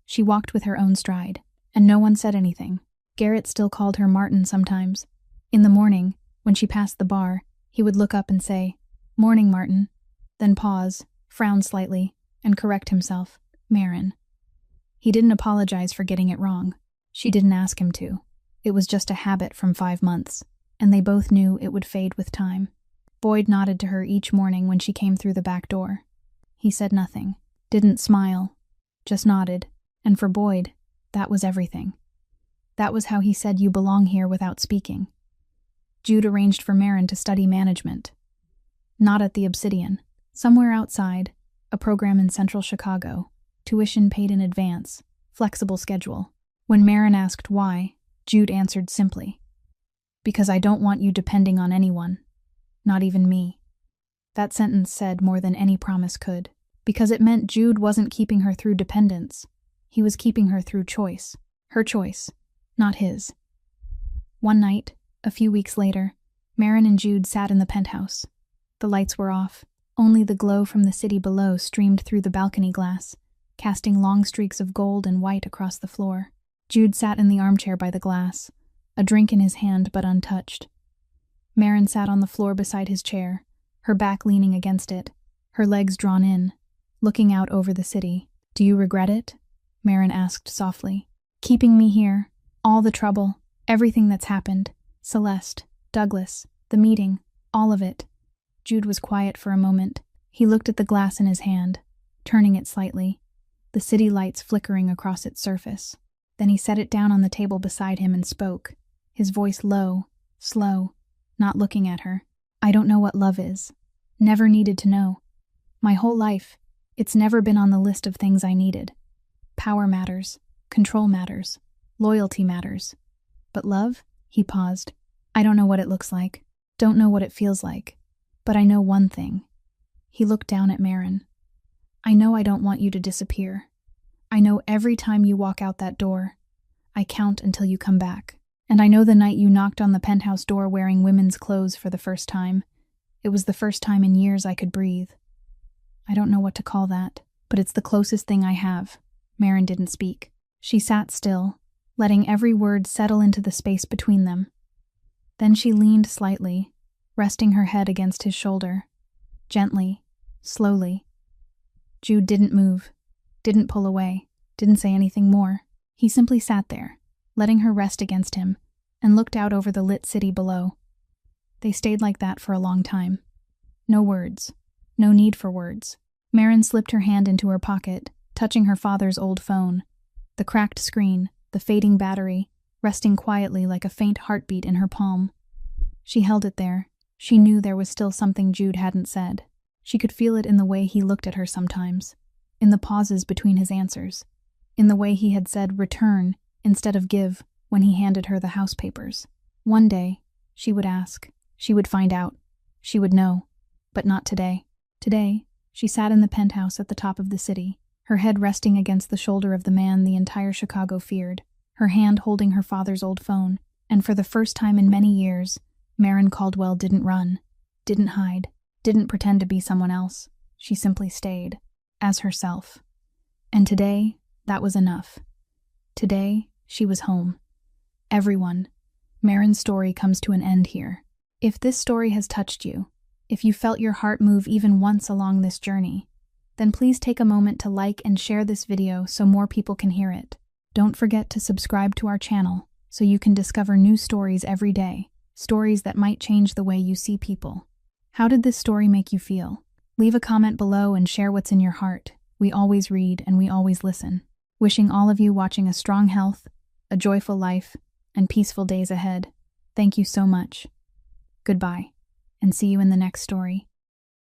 S1: She walked with her own stride, and no one said anything. Garrett still called her Martin sometimes. In the morning, when she passed the bar, he would look up and say, "Morning, Martin," then pause, frown slightly, and correct himself, "Marin." He didn't apologize for getting it wrong. She didn't ask him to. It was just a habit from 5 months, and they both knew it would fade with time. Boyd nodded to her each morning when she came through the back door. He said nothing, didn't smile, just nodded, and for Boyd, that was everything. That was how he said you belong here without speaking. Jude arranged for Marin to study management. Not at the Obsidian, somewhere outside, a program in central Chicago, tuition paid in advance, flexible schedule. When Marin asked why, Jude answered simply, "Because I don't want you depending on anyone, not even me." That sentence said more than any promise could, because it meant Jude wasn't keeping her through dependence. He was keeping her through choice. Her choice, not his. One night, a few weeks later, Marin and Jude sat in the penthouse. The lights were off. Only the glow from the city below streamed through the balcony glass, casting long streaks of gold and white across the floor. Jude sat in the armchair by the glass, a drink in his hand but untouched. Marin sat on the floor beside his chair, her back leaning against it, her legs drawn in, looking out over the city. "Do you regret it?" Marin asked softly. "Keeping me here, all the trouble, everything that's happened, Celeste, Douglas, the meeting, all of it." Jude was quiet for a moment. He looked at the glass in his hand, turning it slightly, the city lights flickering across its surface. Then he set it down on the table beside him and spoke, his voice low, slow, not looking at her. "I don't know what love is. Never needed to know. My whole life, it's never been on the list of things I needed. Power matters, control matters, loyalty matters. But love?" He paused. "I don't know what it looks like, don't know what it feels like, but I know one thing." He looked down at Marin. "I know I don't want you to disappear. I know every time you walk out that door, I count until you come back. And I know the night you knocked on the penthouse door wearing women's clothes for the first time, it was the first time in years I could breathe. I don't know what to call that, but it's the closest thing I have." Marin didn't speak. She sat still, letting every word settle into the space between them. Then she leaned slightly, resting her head against his shoulder. Gently, slowly. Jude didn't move, didn't pull away, didn't say anything more. He simply sat there, letting her rest against him, and looked out over the lit city below. They stayed like that for a long time. No words, no need for words. Marin slipped her hand into her pocket, touching her father's old phone. The cracked screen, the fading battery, resting quietly like a faint heartbeat in her palm. She held it there. She knew there was still something Jude hadn't said. She could feel it in the way he looked at her sometimes, in the pauses between his answers, in the way he had said return instead of give when he handed her the house papers. One day, she would ask, She would find out. She would know. But not today. Today, she sat in the penthouse at the top of the city, her head resting against the shoulder of the man the entire Chicago feared, her hand holding her father's old phone, and for the first time in many years, Maren Caldwell didn't run, didn't hide, didn't pretend to be someone else. She simply stayed, as herself. And today, that was enough. Today, she was home. Everyone, Maren's story comes to an end here. If this story has touched you, if you felt your heart move even once along this journey, then please take a moment to like and share this video so more people can hear it. Don't forget to subscribe to our channel so you can discover new stories every day, stories that might change the way you see people. How did this story make you feel? Leave a comment below and share what's in your heart. We always read and we always listen. Wishing all of you watching a strong health, a joyful life, and peaceful days ahead. Thank you so much. Goodbye, and see you in the next story.